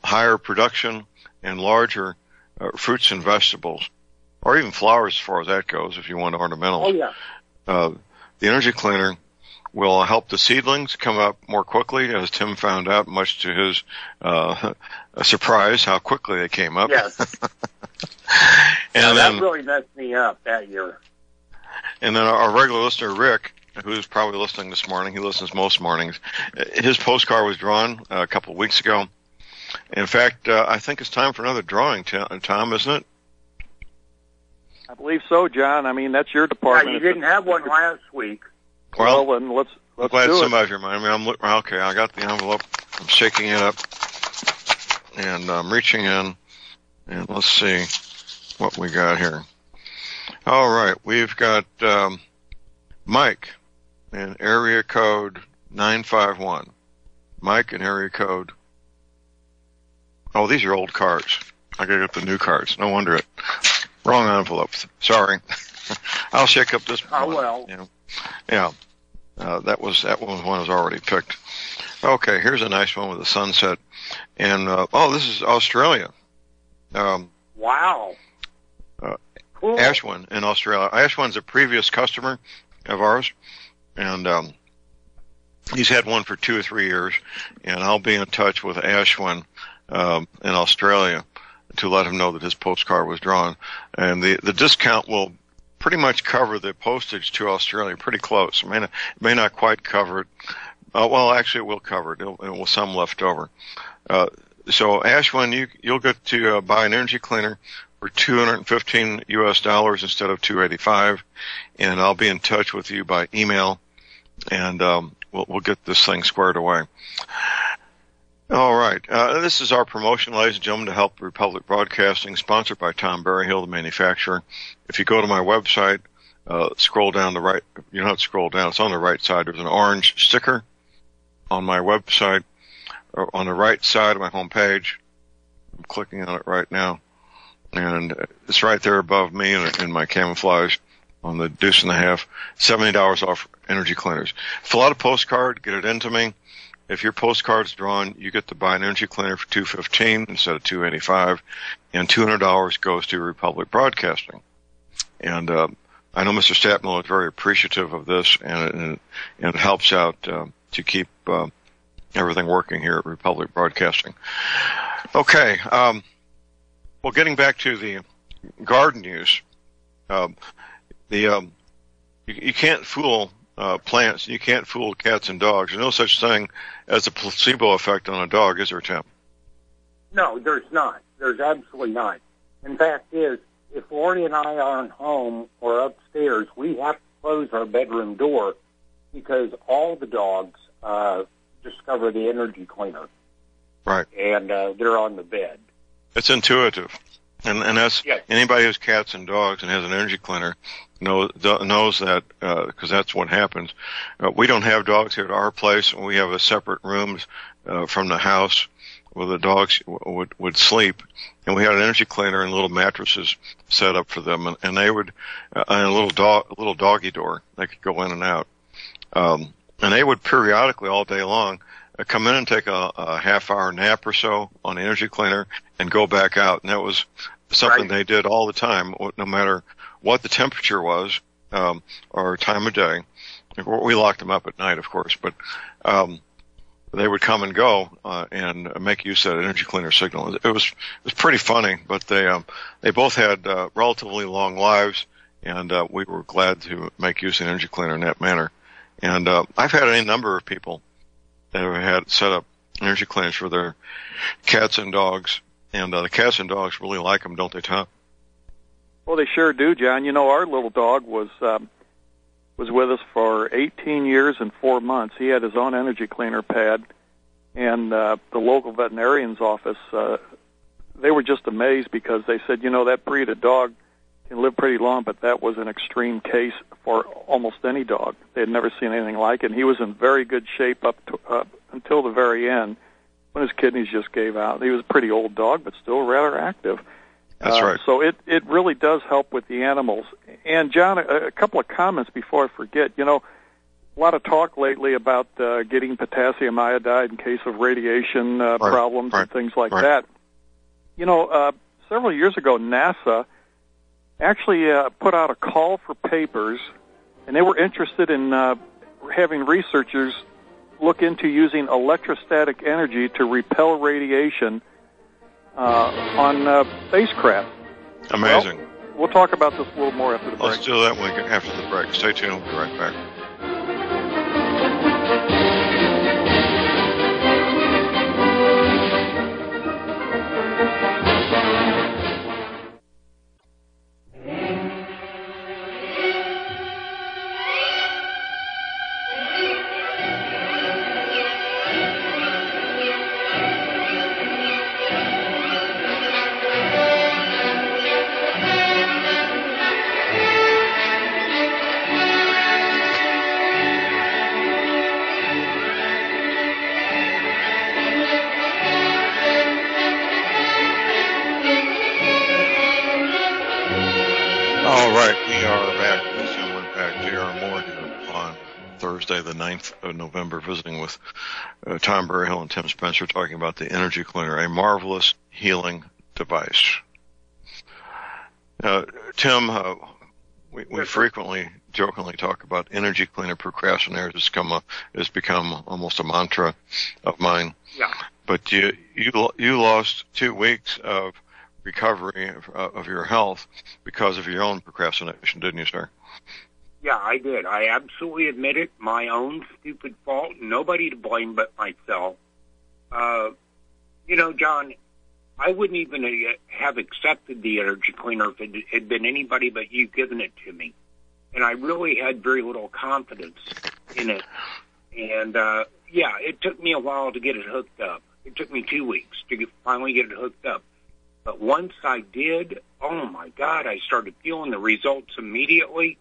[SPEAKER 1] higher production and larger fruits and vegetables, or even flowers as far as that goes, if you want ornamentals, the energy cleaner will help the seedlings come up more quickly, as Tim found out, much to his surprise, how quickly they came up.
[SPEAKER 2] Yes.
[SPEAKER 1] And
[SPEAKER 2] that really messed me up that year.
[SPEAKER 1] And then our regular listener, Rick, who's probably listening this morning, he listens most mornings, his postcard was drawn a couple of weeks ago. In fact, I think it's time for another drawing, Tom, isn't it?
[SPEAKER 3] I believe so, John. I mean, that's your department.
[SPEAKER 2] Yeah, you didn't have one last week.
[SPEAKER 1] Well,
[SPEAKER 3] then let's
[SPEAKER 1] glad
[SPEAKER 3] do
[SPEAKER 1] somebody's reminding me. Okay, I got the envelope. I'm shaking it up, and I'm reaching in, and let's see what we got here. All right, we've got Mike in area code 951. Mike in area code. Oh, these are old cards. I gotta get the new cards. No wonder it. Wrong envelope. Sorry. I'll shake up this one.
[SPEAKER 2] Oh well.
[SPEAKER 1] Yeah. That one was already picked. Okay, here's a nice one with a sunset. And this is Australia.
[SPEAKER 2] Wow. Cool.
[SPEAKER 1] Ashwin in Australia. Ashwin's a previous customer of ours, and he's had one for 2 or 3 years. And I'll be in touch with Ashwin in Australia to let him know that his postcard was drawn. And the discount will pretty much cover the postage to Australia, pretty close. It may not quite cover it. Well, actually, it will cover it. It will some left over. So, Ashwin, you'll get to buy an energy cleaner for $215 US instead of $285, and I'll be in touch with you by email, and we'll get this thing squared away. All right. This is our promotion, ladies and gentlemen, to help Republic Broadcasting, sponsored by Tom Berryhill, the manufacturer. If you go to my website, scroll down the right. You don't have to scroll down. It's on the right side. There's an orange sticker on my website, or on the right side of my homepage. I'm clicking on it right now, and it's right there above me in my camouflage on the deuce and a half. $70 off energy cleaners. Fill out a postcard, get it into me. If your postcard's drawn, you get to buy an energy cleaner for $215 instead of $285, and $200 goes to Republic Broadcasting. And I know Mr. Statmiller is very appreciative of this, and it helps out to keep everything working here at Republic Broadcasting. Okay, well, getting back to the garden use, you can't fool plants. You can't fool cats and dogs. There's no such thing as a placebo effect on a dog, is there, Tim?
[SPEAKER 2] No, there's not. There's absolutely not. In fact, if Lori and I aren't home or upstairs, we have to close our bedroom door because all the dogs discover the energy cleaner.
[SPEAKER 1] Right.
[SPEAKER 2] And they're on the bed.
[SPEAKER 1] It's intuitive. And that's, yes. Anybody who has cats and dogs and has an energy cleaner knows that, because that's what happens. We don't have dogs here at our place. We have a separate room from the house where the dogs would sleep. And we had an energy cleaner and little mattresses set up for them, and they would, and a little doggy door. They could go in and out. And they would periodically all day long come in and take a half-hour nap or so on the energy cleaner and go back out. And that was something they did all the time, no matter what the temperature was or time of day. We locked them up at night, of course, but they would come and go and make use of that energy cleaner signal. It was pretty funny, but they both had relatively long lives, and we were glad to make use of the energy cleaner in that manner. And I've had a number of people that have had set up energy cleaners for their cats and dogs, and the cats and dogs really like them, don't they, Tom?
[SPEAKER 5] Well, they sure do, John. You know, our little dog was with us for 18 years and 4 months. He had his own energy cleaner pad, and the local veterinarian's office, they were just amazed because they said, you know, that breed of dog can live pretty long, but that was an extreme case for almost any dog. They had never seen anything like it. And he was in very good shape up until the very end when his kidneys just gave out. He was a pretty old dog, but still rather active.
[SPEAKER 1] That's right.
[SPEAKER 5] So it really does help with the animals. And, John, a couple of comments before I forget. You know, a lot of talk lately about getting potassium iodide in case of radiation problems and things like that. You know, several years ago, NASA actually put out a call for papers, and they were interested in having researchers look into using electrostatic energy to repel radiation on spacecraft.
[SPEAKER 1] Amazing.
[SPEAKER 5] Well, we'll talk about this a little more after the break.
[SPEAKER 1] Let's do that after the break. Stay tuned. We'll be right back. Thursday, the 9th of November, visiting with Tom Berryhill and Tim Spencer, talking about the energy cleaner, a marvelous healing device. Tim, we frequently, jokingly talk about energy cleaner procrastinators. It's become almost a mantra of mine.
[SPEAKER 2] Yeah.
[SPEAKER 1] But you lost 2 weeks of recovery of your health because of your own procrastination, didn't you, sir?
[SPEAKER 2] Yeah, I did. I absolutely admit it. My own stupid fault. Nobody to blame but myself. You know, John, I wouldn't even have accepted the energy cleaner if it had been anybody but you giving it to me. And I really had very little confidence in it. And, yeah, it took me a while to get it hooked up. It took me 2 weeks to finally get it hooked up. But once I did, oh, my God, I started feeling the results immediately.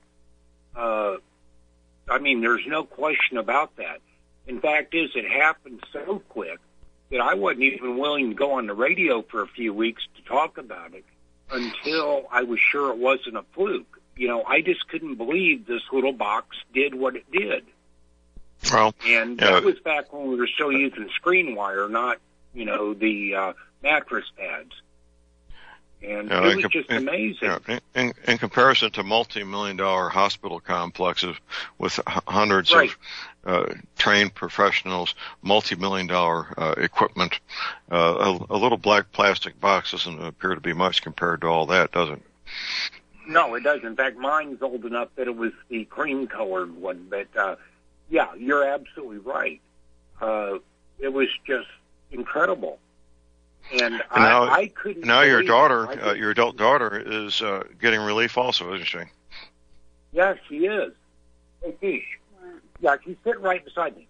[SPEAKER 2] I mean, there's no question about that. In fact, it happened so quick that I wasn't even willing to go on the radio for a few weeks to talk about it until I was sure it wasn't a fluke. You know, I just couldn't believe this little box did what it did.
[SPEAKER 1] Well,
[SPEAKER 2] and that was back when we were still using screen wire, not, you know, the mattress pads. And it was just amazing.
[SPEAKER 1] In comparison to multi-million-dollar hospital complexes with hundreds of trained professionals, multi-million-dollar equipment, a little black plastic box doesn't appear to be much compared to all that, does it?
[SPEAKER 2] No, it doesn't. In fact, mine's old enough that it was the cream-colored one. But, yeah, you're absolutely right. It was just incredible. And I couldn't.
[SPEAKER 1] Now your daughter, your adult daughter, is getting relief also, isn't she?
[SPEAKER 2] Yes, she is. Hey, Fish. Yeah, she's sitting right beside me.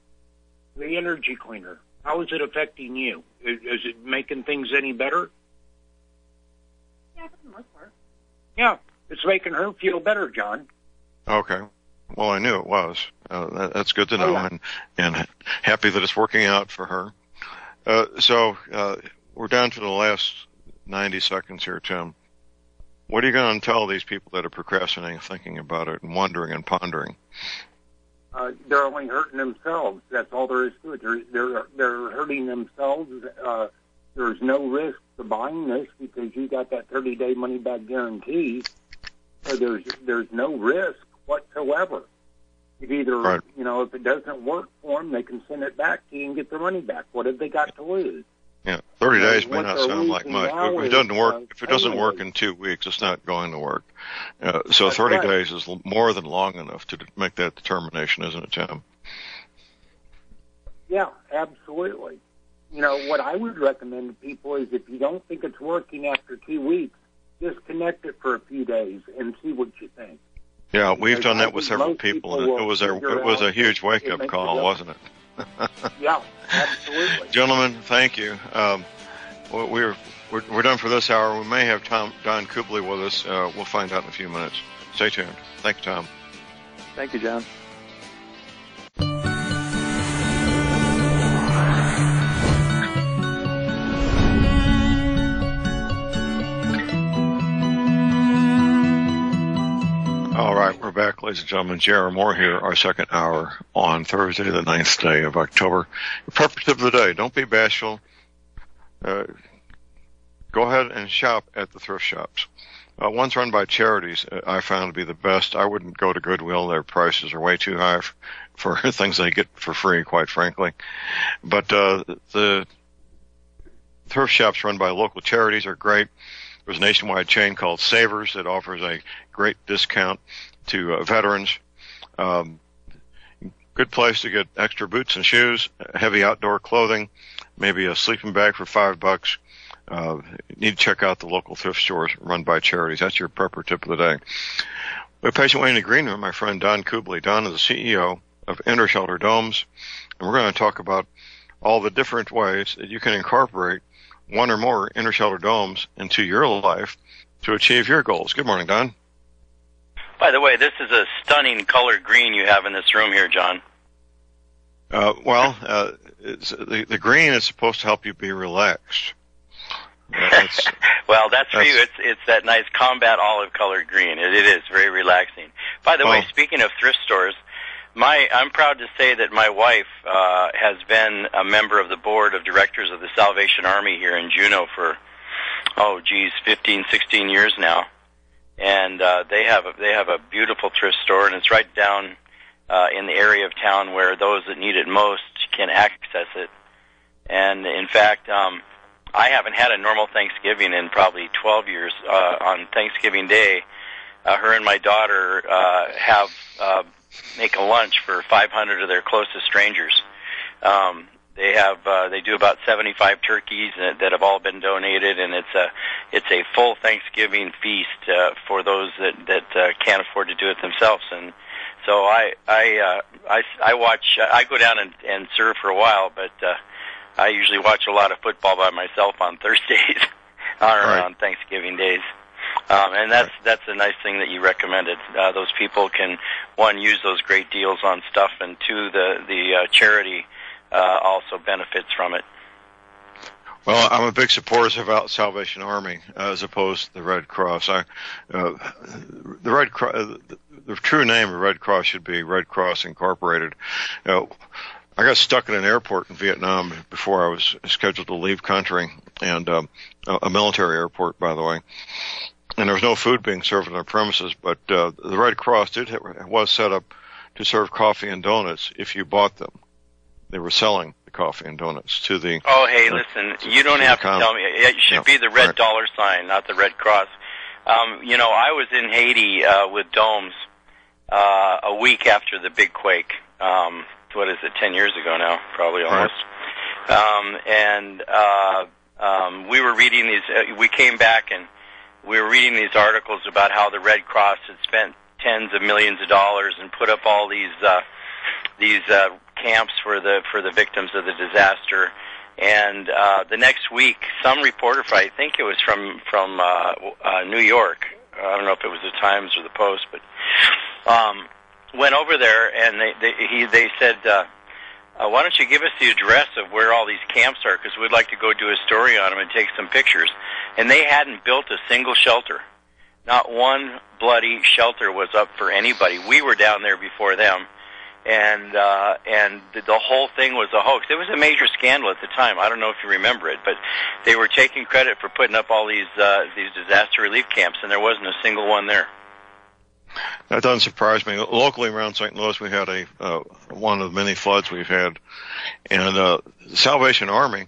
[SPEAKER 2] The energy cleaner. How is it affecting you? Is it making things any better?
[SPEAKER 6] Yeah, for the most part.
[SPEAKER 2] Yeah, it's making her feel better, John.
[SPEAKER 1] Okay. Well, I knew it was. That's good to know, and happy that it's working out for her. So we're down to the last 90 seconds here, Tim. What are you going to tell these people that are procrastinating, thinking about it, and wondering and pondering?
[SPEAKER 2] They're only hurting themselves. That's all there is to it. They're hurting themselves. There's no risk to buying this because you got that 30-day money-back guarantee. So there's no risk whatsoever. If either, you know, if it doesn't work for them, they can send it back to you and get their money back. What have they got to lose?
[SPEAKER 1] Yeah, 30 days may
[SPEAKER 2] what
[SPEAKER 1] not
[SPEAKER 2] they're
[SPEAKER 1] sound like
[SPEAKER 2] losing
[SPEAKER 1] much.
[SPEAKER 2] now
[SPEAKER 1] If it doesn't
[SPEAKER 2] is,
[SPEAKER 1] work, if it doesn't work
[SPEAKER 2] annually.
[SPEAKER 1] in 2 weeks, it's not going to work. So
[SPEAKER 2] That's
[SPEAKER 1] 30
[SPEAKER 2] right.
[SPEAKER 1] days is more than long enough to make that determination, isn't it, Tim?
[SPEAKER 2] Yeah, absolutely. You know, what I would recommend to people is if you don't think it's working after 2 weeks, disconnect it for a few days and see what you think.
[SPEAKER 1] Yeah, we've
[SPEAKER 2] Because
[SPEAKER 1] done
[SPEAKER 2] I
[SPEAKER 1] that with
[SPEAKER 2] think
[SPEAKER 1] several
[SPEAKER 2] most
[SPEAKER 1] people,
[SPEAKER 2] people
[SPEAKER 1] and
[SPEAKER 2] will
[SPEAKER 1] it was
[SPEAKER 2] figure
[SPEAKER 1] a
[SPEAKER 2] out
[SPEAKER 1] huge
[SPEAKER 2] that
[SPEAKER 1] wake-up
[SPEAKER 2] it makes a
[SPEAKER 1] call, wasn't it?
[SPEAKER 2] Yeah, absolutely.
[SPEAKER 1] Gentlemen, thank you. We're done for this hour. We may have Don Kubley with us. We'll find out in a few minutes. Stay tuned. Thank you, Tom.
[SPEAKER 5] Thank you, John.
[SPEAKER 1] All right, we're back, ladies and gentlemen. J.R. Moore here, our second hour on Thursday, the 9th day of October. The purpose of the day, don't be bashful. Go ahead and shop at the thrift shops. Ones run by charities I found to be the best. I wouldn't go to Goodwill. Their prices are way too high for things they get for free, quite frankly. But the thrift shops run by local charities are great. There's a nationwide chain called Savers that offers a great discount to veterans. Good place to get extra boots and shoes, heavy outdoor clothing, maybe a sleeping bag for $5. You need to check out the local thrift stores run by charities. That's your prepper tip of the day. We have patient waiting in the green room, my friend Don Kubley. Don is the CEO of Enter Shelter Domes, and we're going to talk about all the different ways that you can incorporate one or more Enter Shelter Domes into your life to achieve your goals. Good morning, Don.
[SPEAKER 7] By the way, this is a stunning color green you have in this room here, John.
[SPEAKER 1] The green is supposed to help you be relaxed.
[SPEAKER 7] Well, that's for you. It's that nice combat olive colored green. It is very relaxing. By the way, speaking of thrift stores, I'm proud to say that my wife has been a member of the board of directors of the Salvation Army here in Juneau for 15, 16 years now, and they have a beautiful thrift store, and it's right down in the area of town where those that need it most can access it. And in fact, I haven't had a normal Thanksgiving in probably 12 years. On Thanksgiving Day, her and my daughter make a lunch for 500 of their closest strangers. They do about 75 turkeys that have all been donated, and it's a full Thanksgiving feast for those that can't afford to do it themselves. And so I watch. I go down and serve for a while, but I usually watch a lot of football by myself on Thursdays on Thanksgiving days. And that's a nice thing that you recommended. Those people can, one, use those great deals on stuff, and two, the charity also benefits from it.
[SPEAKER 1] Well, I'm a big supporter of Salvation Army as opposed to the Red Cross. The true name of Red Cross should be Red Cross Incorporated. I got stuck in an airport in Vietnam before I was scheduled to leave country, and a military airport, by the way. And there was no food being served on their premises, but the Red Cross was set up to serve coffee and donuts if you bought them. They were selling the coffee and donuts to the...
[SPEAKER 7] Oh, hey, listen, you don't have to tell me. It should be the red dollar sign, not the Red Cross. I was in Haiti with Domes a week after the big quake. 10 years ago now, probably almost. We were reading these, we came back and we were reading these articles about how the Red Cross had spent tens of millions of dollars and put up all these camps for the victims of the disaster. And the next week, some reporter, I think it was from New York, I don't know if it was the Times or the Post, but went over there, and they said, why don't you give us the address of where all these camps are, because we'd like to go do a story on them and take some pictures. And they hadn't built a single shelter. Not one bloody shelter was up for anybody. We were down there before them, and the whole thing was a hoax. It was a major scandal at the time. I don't know if you remember it, but they were taking credit for putting up all these disaster relief camps, and there wasn't a single one there.
[SPEAKER 1] That doesn't surprise me. Locally around St. Louis, we had one of the many floods we've had, and the Salvation Army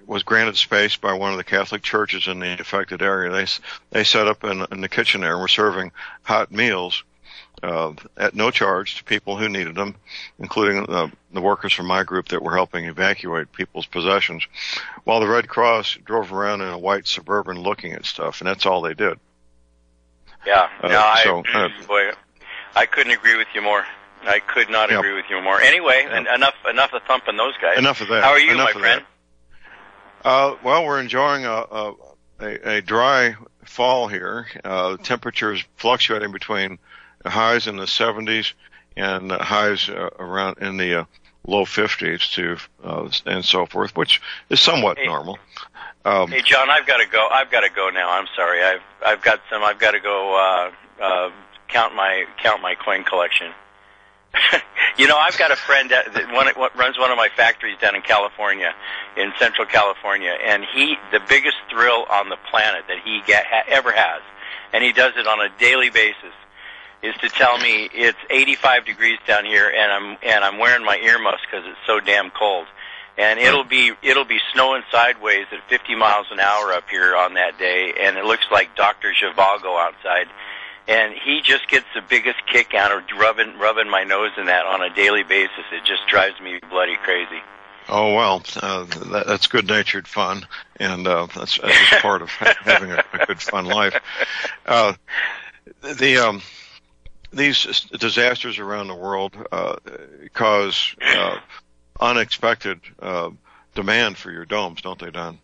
[SPEAKER 1] was granted space by one of the Catholic churches in the affected area. They set up in the kitchen there and were serving hot meals at no charge to people who needed them, including the workers from my group that were helping evacuate people's possessions, while the Red Cross drove around in a white Suburban looking at stuff, and that's all they did.
[SPEAKER 7] Yeah, boy, I couldn't agree with you more. I could not agree with you more. Anyway, enough of thumping those guys.
[SPEAKER 1] Enough of that.
[SPEAKER 7] How are you, my friend?
[SPEAKER 1] Well, we're enjoying a dry fall here. Temperatures fluctuating between highs in the 70s and highs around in the low 50s to and so forth, which is somewhat normal.
[SPEAKER 7] Hey, John, I've got to go now. I'm sorry. I've got to go count my coin collection. I've got a friend that runs one of my factories down in California, in Central California, and the biggest thrill on the planet that he ever has, and he does it on a daily basis, is to tell me it's 85 degrees down here, and I'm wearing my earmuffs because it's so damn cold, and it'll be snowing sideways at 50 miles an hour up here on that day, and it looks like Dr. Zhivago outside. And he just gets the biggest kick out of rubbing my nose in that on a daily basis. It just drives me bloody crazy.
[SPEAKER 1] Oh, well, that's good-natured fun, and that's just part of having a good, fun life. These disasters around the world cause unexpected demand for your domes, don't they, Don?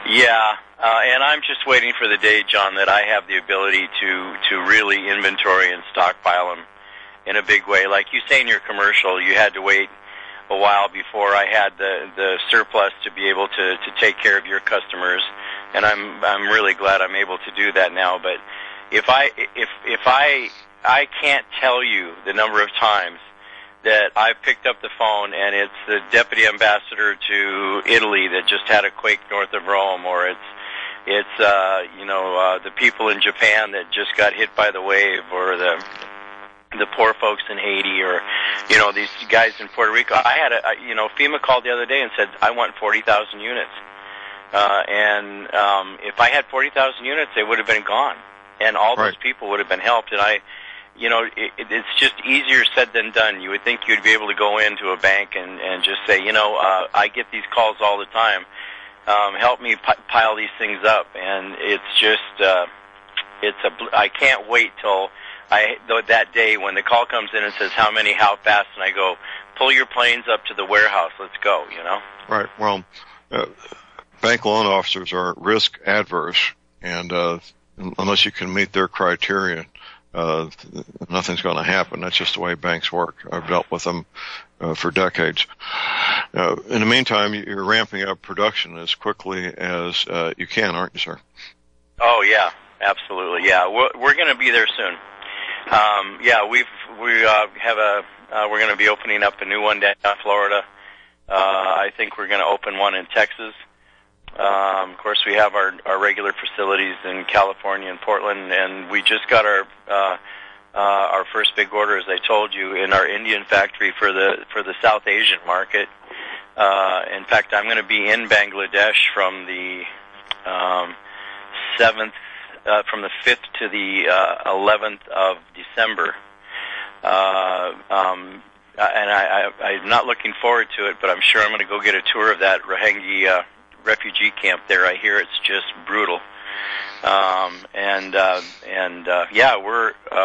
[SPEAKER 7] Yeah, and I'm just waiting for the day, John, that I have the ability to really inventory and stockpile them in a big way. Like you say in your commercial, you had to wait a while before I had the surplus to be able to take care of your customers, and I'm really glad I'm able to do that now. But if I can't tell you the number of times that I picked up the phone and it's the deputy ambassador to Italy that just had a quake north of Rome, or it's the people in Japan that just got hit by the wave, or the poor folks in Haiti, or these guys in Puerto Rico. I had FEMA called the other day and said I want 40,000 units, and if I had 40,000 units, they would have been gone, and all those people would have been helped. And it's just easier said than done. You would think you'd be able to go into a bank and just say, I get these calls all the time. Help me pile these things up. And it's just, I can't wait till that day when the call comes in and says how many, how fast, and I go, pull your planes up to the warehouse. Let's go,
[SPEAKER 1] Right. Well, bank loan officers are risk adverse, and unless you can meet their criteria, nothing's going to happen. That's just the way banks work. I've dealt with them for decades. In the meantime, you're ramping up production as quickly as you can, aren't you, sir?
[SPEAKER 7] Oh yeah, absolutely. Yeah, we're going to be there soon. We're going to be opening up a new one down in Florida. I think we're going to open one in Texas. Of course, we have our regular facilities in California and Portland, and we just got our first big order, as I told you, in our Indian factory for the South Asian market. In fact, I'm going to be in Bangladesh from the 5th to the 11th of December. And I'm not looking forward to it, but I'm sure I'm going to go get a tour of that Rohingya refugee camp there. I hear it's just brutal.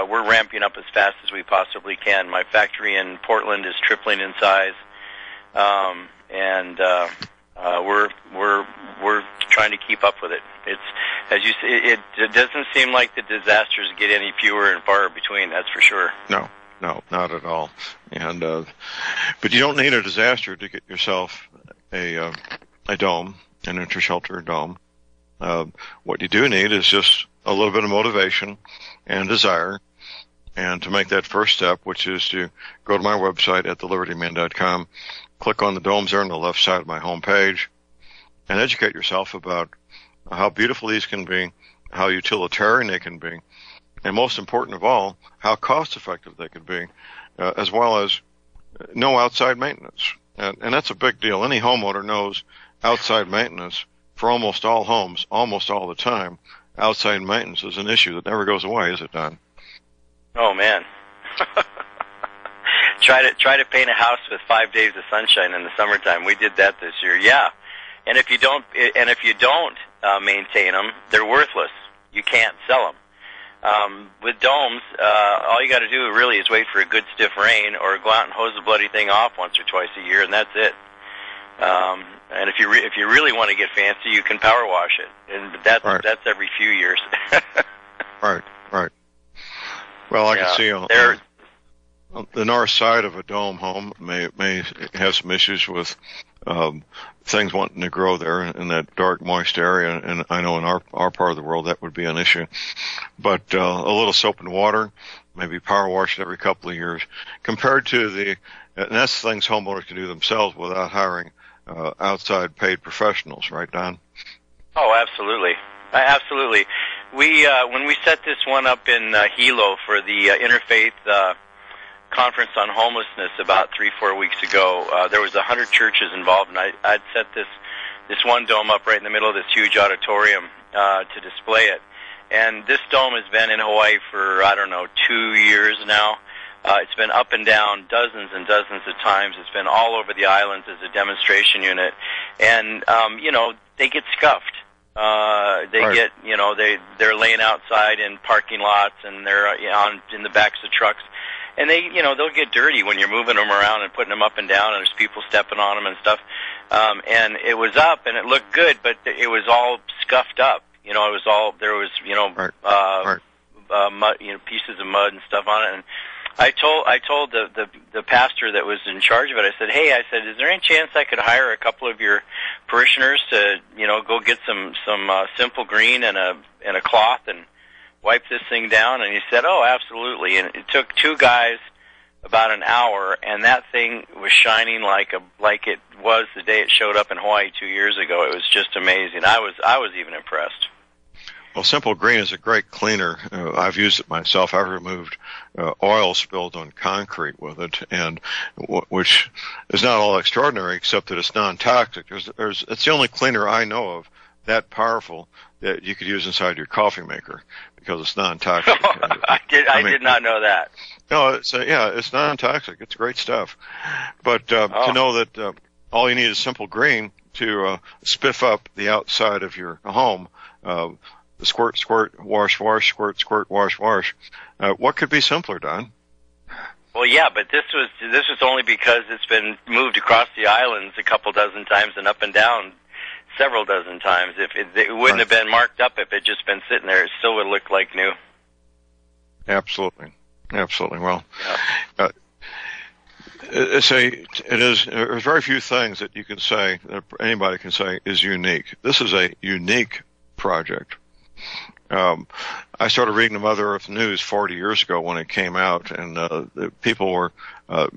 [SPEAKER 7] We're ramping up as fast as we possibly can. My factory in Portland is tripling in size, we're trying to keep up with it. It's, as you say, it doesn't seem like the disasters get any fewer and far between. That's for sure.
[SPEAKER 1] No, not at all. And but you don't need a disaster to get yourself a dome, an inter-shelter dome. What you do need is just a little bit of motivation and desire, and to make that first step, which is to go to my website at thelibertyman.com, click on the domes there on the left side of my homepage, and educate yourself about how beautiful these can be, how utilitarian they can be, and most important of all, how cost-effective they could be, as well as no outside maintenance. And that's a big deal. Any homeowner knows outside maintenance for almost all homes, almost all the time. Outside maintenance is an issue that never goes away, is it, Don?
[SPEAKER 7] Oh man. Try to paint a house with 5 days of sunshine in the summertime. We did that this year. Yeah. And if you don't maintain them, they're worthless. You can't sell them. With domes, all you got to do really is wait for a good stiff rain, or go out and hose the bloody thing off once or twice a year, and that's it. And if you really want to get fancy, you can power wash it, and that's every few years.
[SPEAKER 1] Right. Well, I can see on the north side of a dome home may have some issues with things wanting to grow there in that dark, moist area, and I know in our part of the world that would be an issue. But a little soap and water, maybe power wash it every couple of years, compared to and that's things homeowners can do themselves without hiring outside paid professionals, right, Don?
[SPEAKER 7] Oh, absolutely. Absolutely. We when we set this one up in Hilo for the Interfaith conference on homelessness about 3-4 weeks ago, there was 100 churches involved, and I'd set this one dome up right in the middle of this huge auditorium to display it. And this dome has been in Hawaii for, 2 years now. It's been up and down dozens and dozens of times. It's been all over the islands as a demonstration unit. And, they get scuffed. They're laying outside in parking lots, and they're in the backs of trucks. And they'll get dirty when you're moving them around and putting them up and down, and there's people stepping on them and stuff. And it was up, and it looked good, but it was all scuffed up. Mud, pieces of mud and stuff on it. And I told the pastor that was in charge of it, I said, is there any chance I could hire a couple of your parishioners to, go get some simple green and a cloth and wipe this thing down? And he said, oh, absolutely. And it took 2 guys about an hour, and that thing was shining like it was the day it showed up in Hawaii 2 years ago. It was just amazing. I was even impressed.
[SPEAKER 1] Well, Simple Green is a great cleaner. I've used it myself. I've removed oil spilled on concrete with it, and which is not all extraordinary, except that it's non-toxic. It's the only cleaner I know of that powerful that you could use inside your coffee maker because it's non-toxic.
[SPEAKER 7] I did not know that.
[SPEAKER 1] No, it's non-toxic. It's great stuff. But to know that all you need is Simple Green to spiff up the outside of your home. Squirt, squirt, wash, wash, squirt, squirt, wash, wash. What could be simpler, Don?
[SPEAKER 7] Well, yeah, but this was only because it's been moved across the islands a couple dozen times and up and down several dozen times. If it wouldn't have been marked up, if it just been sitting there, it still would look like new.
[SPEAKER 1] Absolutely. Well, there's very few things that you can say, that anybody can say is unique. This is a unique project. I started reading the Mother Earth News 40 years ago when it came out, and the people were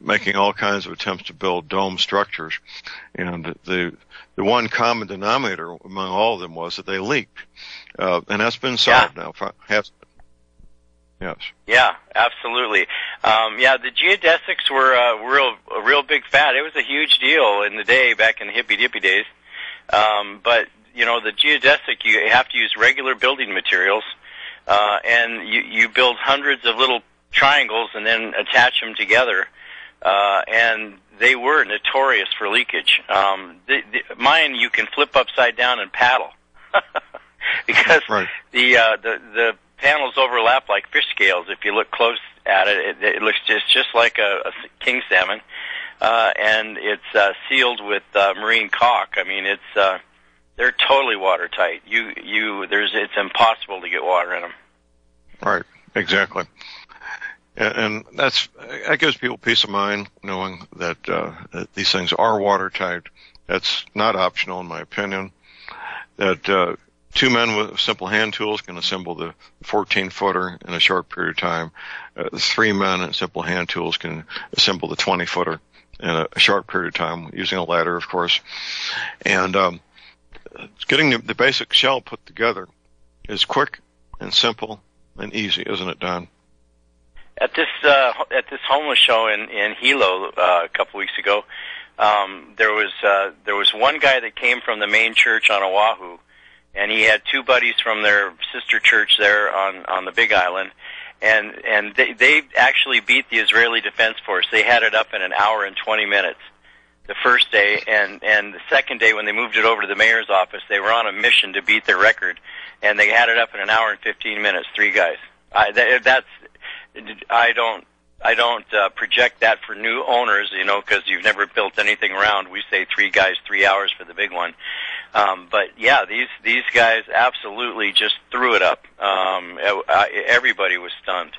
[SPEAKER 1] making all kinds of attempts to build dome structures, and the one common denominator among all of them was that they leaked, and that's been solved now. Yes. Yeah,
[SPEAKER 7] absolutely. The geodesics were a real big fad. It was a huge deal in the day back in the hippy-dippy days, but the geodesic, you have to use regular building materials, and you build hundreds of little triangles and then attach them together, and they were notorious for leakage. Mine you can flip upside down and paddle because the panels overlap like fish scales. If you look close at it, it looks just like a king salmon, and it's sealed with marine caulk. I mean, they're totally watertight. It's impossible to get water in them.
[SPEAKER 1] Right, exactly. And that gives people peace of mind knowing that these things are watertight. That's not optional, in my opinion. That 2 men with simple hand tools can assemble the 14-footer in a short period of time. 3 men in simple hand tools can assemble the 20-footer in a short period of time, using a ladder, of course. And getting the basic shell put together is quick and simple and easy, isn't it, Don?
[SPEAKER 7] At this homeless show in Hilo a couple weeks ago, there was one guy that came from the main church on Oahu, and he had two buddies from their sister church there on the Big Island, and they actually beat the Israeli Defense Force. They had it up in an hour and 20 minutes the first day, and the second day when they moved it over to the mayor's office, they were on a mission to beat their record, and they had it up in an hour and 15 minutes. Three guys. I don't project that for new owners, because you've never built anything around. We say 3 guys, 3 hours for the big one. But yeah, these guys absolutely just threw it up. Everybody was stunned.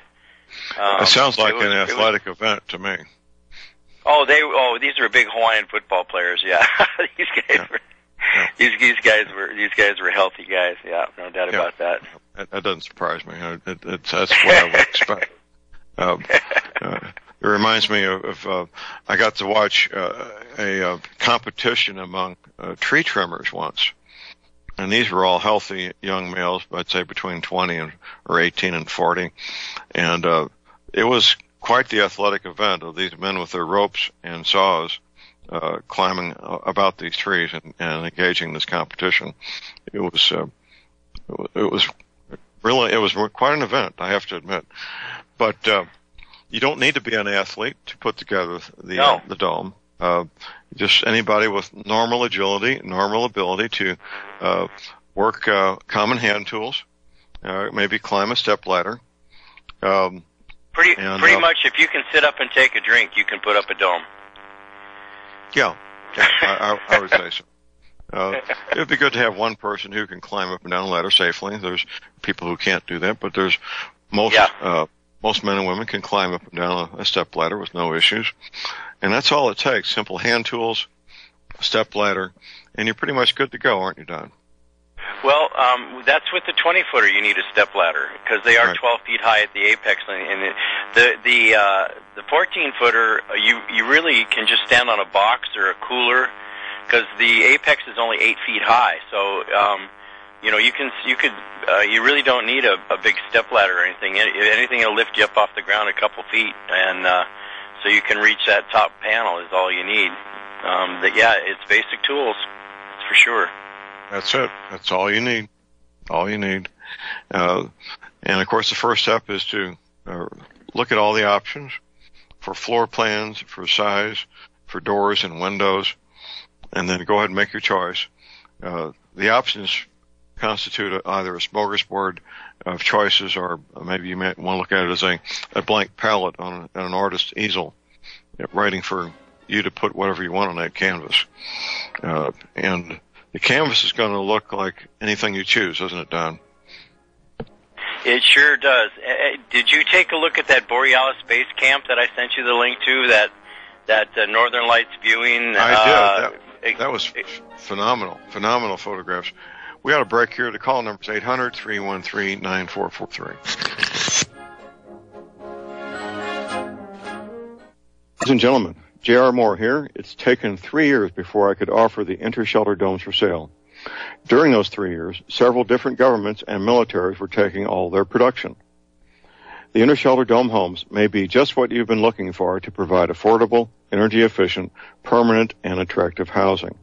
[SPEAKER 1] It sounds like an athletic event to me.
[SPEAKER 7] These are big Hawaiian football players. Yeah, these guys were healthy guys. Yeah, no doubt about that.
[SPEAKER 1] That doesn't surprise me. That's what I would expect. It reminds me of I got to watch a competition among tree trimmers once, and these were all healthy young males, I'd say between 20 or 18 and 40, and it was quite the athletic event of these men with their ropes and saws climbing about these trees and engaging in this competition. It was quite an event, I have to admit. But you don't need to be an athlete to put together the dome. Just anybody with normal agility, normal ability to work common hand tools, maybe climb a step ladder.
[SPEAKER 7] Pretty much, if you can sit up and take a drink, you can put up a dome.
[SPEAKER 1] Yeah, I would say so. It would be good to have one person who can climb up and down a ladder safely. There's people who can't do that, but there's most men and women can climb up and down a step ladder with no issues. And that's all it takes. Simple hand tools, a step ladder, and you're pretty much good to go, aren't you, Don?
[SPEAKER 7] Well, that's with the 20-footer. You need a step ladder because they are 12 feet high at the apex, and the 14-footer you really can just stand on a box or a cooler because the apex is only 8 feet high. So you really don't need a big step ladder or anything. Anything will lift you up off the ground a couple feet, and so you can reach that top panel is all you need. It's basic tools, that's for sure.
[SPEAKER 1] That's it. That's all you need. All you need. And of course, the first step is to look at all the options for floor plans, for size, for doors and windows, and then go ahead and make your choice. The options constitute either a smorgasbord of choices, or maybe you might want to look at it as a blank palette on an artist's easel, writing for you to put whatever you want on that canvas. And the canvas is going to look like anything you choose, isn't it, Don?
[SPEAKER 7] It sure does. Did you take a look at that Borealis Base Camp that I sent you the link to, that Northern Lights viewing?
[SPEAKER 1] I did. That was phenomenal. Phenomenal photographs. We got a break here. The call number is 800-313-9443. Ladies and gentlemen, J.R. Moore here. It's taken 3 years before I could offer the inter-shelter domes for sale. During those 3 years, several different governments and militaries were taking all their production. The inter-shelter dome homes may be just what you've been looking for to provide affordable, energy-efficient, permanent, and attractive housing.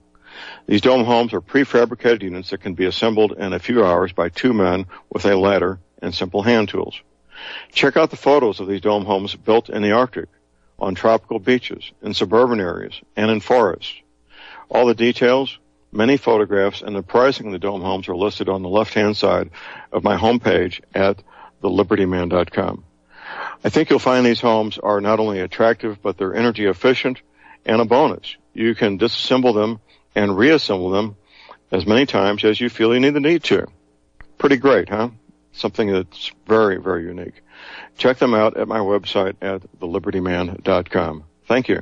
[SPEAKER 1] These dome homes are prefabricated units that can be assembled in a few hours by 2 men with a ladder and simple hand tools. Check out the photos of these dome homes built in the Arctic, on tropical beaches, in suburban areas, and in forests. All the details, many photographs, and the pricing of the dome homes are listed on the left-hand side of my homepage at thelibertyman.com. I think you'll find these homes are not only attractive, but they're energy efficient, and a bonus. You can disassemble them and reassemble them as many times as you feel you need to. Pretty great, huh? Something that's very, very unique. Check them out at my website at thelibertyman.com. Thank you.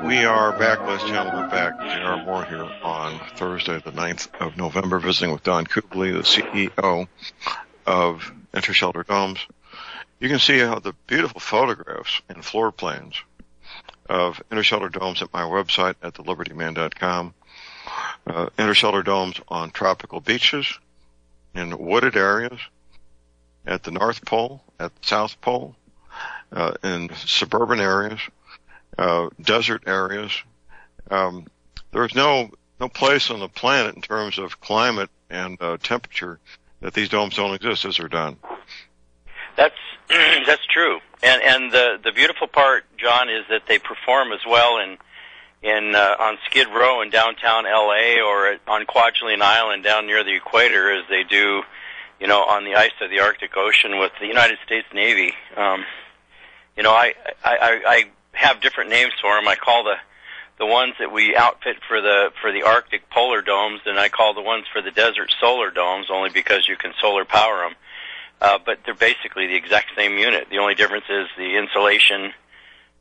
[SPEAKER 1] We are back, ladies and gentlemen. We're back. J.R. Moore here on Thursday, the 9th of November, visiting with Don Kubley, the CEO of Intershelter Domes. You can see how the beautiful photographs and floor plans of Intershelter Domes at my website at thelibertyman.com. Intershelter Domes on tropical beaches, in wooded areas, at the North Pole, at the South Pole, in suburban areas, desert areas. There's no place on the planet in terms of climate and temperature that these domes don't exist, is there, Don?
[SPEAKER 7] That's true. And the beautiful part, John, is that they perform as well in on Skid Row in downtown LA or on Kwajalein Island down near the equator as they do, on the ice of the Arctic Ocean with the United States Navy. I have different names for them. I call the ones that we outfit for the Arctic polar domes, and I call the ones for the desert solar domes, only because you can solar power them. But they're basically the exact same unit. The only difference is the insulation,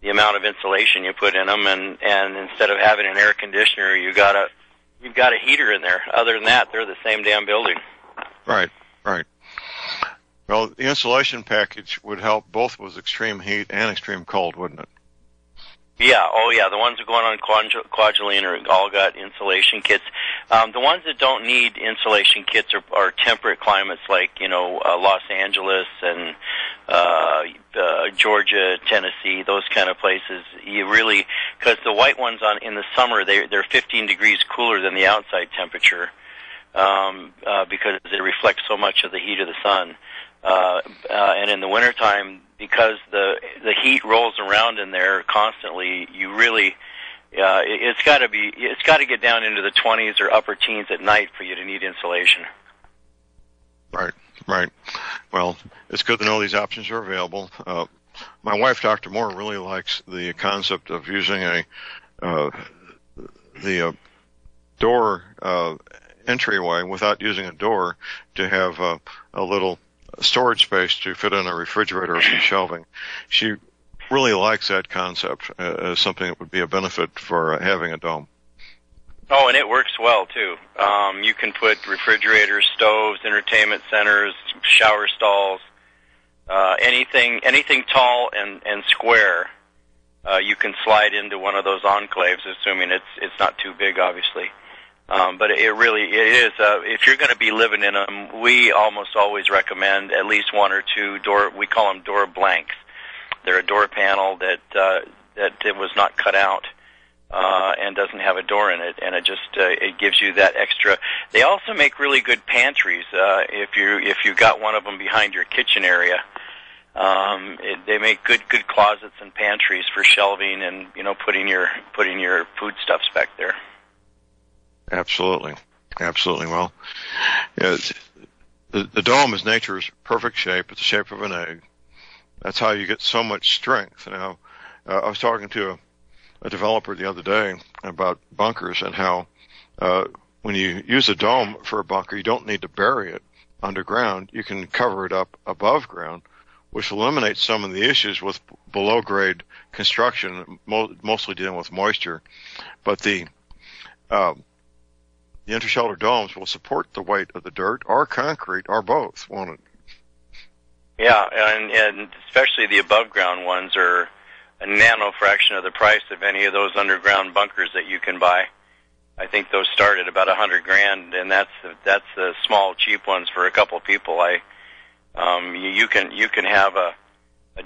[SPEAKER 7] the amount of insulation you put in them, and instead of having an air conditioner, you've got a heater in there. Other than that, they're the same damn building.
[SPEAKER 1] Right. Well, the insulation package would help both with extreme heat and extreme cold, wouldn't it?
[SPEAKER 7] Yeah, the ones that are going on Kwajalein are all got insulation kits. The ones that don't need insulation kits are temperate climates like, Los Angeles and Georgia, Tennessee, those kind of places. You really, because the white ones in the summer, they're 15 degrees cooler than the outside temperature, because they reflect so much of the heat of the sun. And in the wintertime, because the heat rolls around in there constantly, you really, it's got to get down into the 20s or upper teens at night for you to need insulation.
[SPEAKER 1] Right. Well, it's good to know these options are available. My wife, Dr. Moore, really likes the concept of using the door entryway without using a door to have a little storage space to fit in a refrigerator or some shelving. She really likes that concept as something that would be a benefit for having a dome.
[SPEAKER 7] Oh, and it works well, too. You can put refrigerators, stoves, entertainment centers, shower stalls, anything tall and square, you can slide into one of those enclaves, assuming it's not too big, obviously. But it is, if you're going to be living in them, we almost always recommend at least one or two we call them door blanks. They're a door panel that was not cut out, and doesn't have a door in it, and it gives you that extra. They also make really good pantries, if you've got one of them behind your kitchen area. They make good closets and pantries for shelving and, putting your foodstuffs back there.
[SPEAKER 1] Absolutely. Well, the dome is nature's perfect shape. It's the shape of an egg. That's how you get so much strength. Now, I was talking to a developer the other day about bunkers and how when you use a dome for a bunker, you don't need to bury it underground. You can cover it up above ground, which eliminates some of the issues with below-grade construction, mostly dealing with moisture. But the intershelter domes will support the weight of the dirt or concrete or both, won't it?
[SPEAKER 7] Yeah, and especially the above-ground ones are a nano fraction of the price of any of those underground bunkers that you can buy. I think those start at about $100,000, and that's the small, cheap ones for a couple of people. You can have a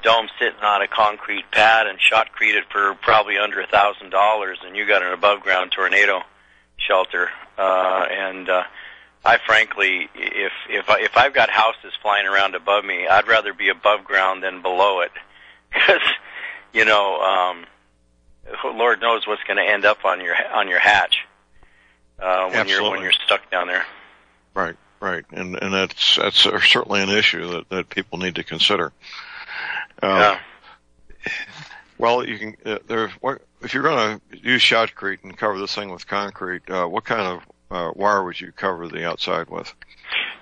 [SPEAKER 7] dome sitting on a concrete pad and shotcrete it for probably under $1,000, and you got an above-ground tornado shelter. I frankly, if I've got houses flying around above me, I'd rather be above ground than below it, because Lord knows what's going to end up on your hatch when you're stuck down there.
[SPEAKER 1] Right, and that's certainly an issue that people need to consider. Well, you can if you're going to use shotcrete and cover this thing with concrete, what kind of wire would you cover the outside with?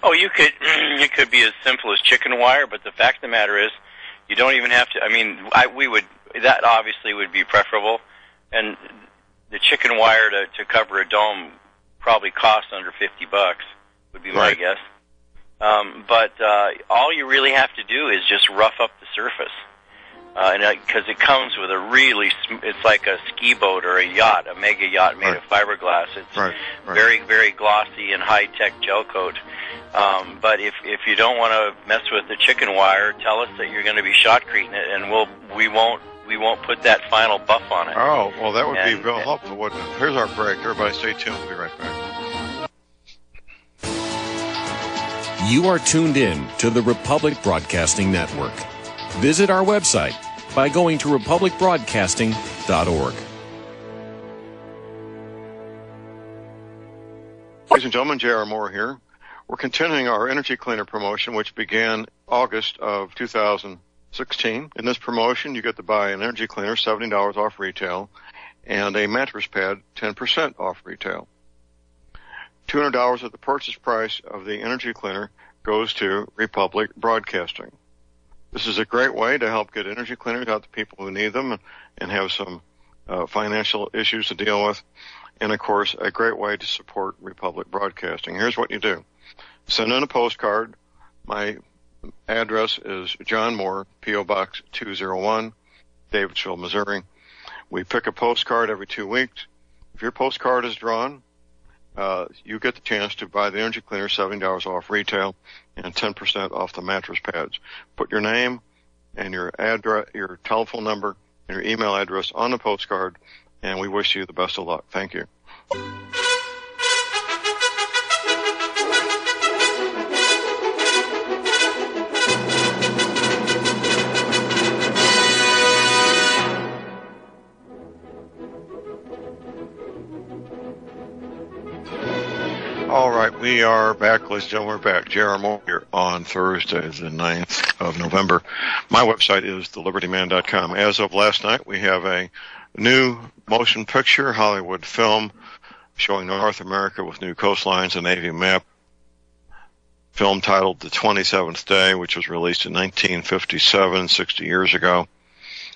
[SPEAKER 7] Oh, it could be as simple as chicken wire, but the fact of the matter is, you don't even have to. I mean, that obviously would be preferable. And the chicken wire to cover a dome probably costs under $50, would be my guess. But all you really have to do is just rough up the surface. Because it comes with a really, it's like a ski boat or a yacht, a mega yacht made of fiberglass. It's very, very glossy and high-tech gel coat. But if you don't want to mess with the chicken wire, tell us that you're going to be shotcreting it, and we won't put that final buff on it.
[SPEAKER 1] Oh, well, that would be real helpful, wouldn't it? Here's our break. Everybody stay tuned. We'll be right back.
[SPEAKER 4] You are tuned in to the Republic Broadcasting Network. Visit our website by going to republicbroadcasting.org.
[SPEAKER 1] Ladies and gentlemen, J.R. Moore here. We're continuing our energy cleaner promotion, which began August of 2016. In this promotion, you get to buy an energy cleaner, $70 off retail, and a mattress pad, 10% off retail. $200 of the purchase price of the energy cleaner goes to Republic Broadcasting. This is a great way to help get energy cleaners out to people who need them and have some financial issues to deal with. And, of course, a great way to support Republic Broadcasting. Here's what you do. Send in a postcard. My address is John Moore, P.O. Box 201, Davidsville, Missouri. We pick a postcard every 2 weeks. If your postcard is drawn, you get the chance to buy the energy cleaner, $70 off retail, and 10% off the mattress pads. Put your name and your address, your telephone number, and your email address on the postcard, and we wish you the best of luck. Thank you. All right, we are back, ladies and gentlemen. We're back. J.R. Moore here on Thursday, the 9th of November. My website is thelibertyman.com. As of last night, we have a new motion picture Hollywood film showing North America with new coastlines and Navy map. Film titled The 27th Day, which was released in 1957, 60 years ago.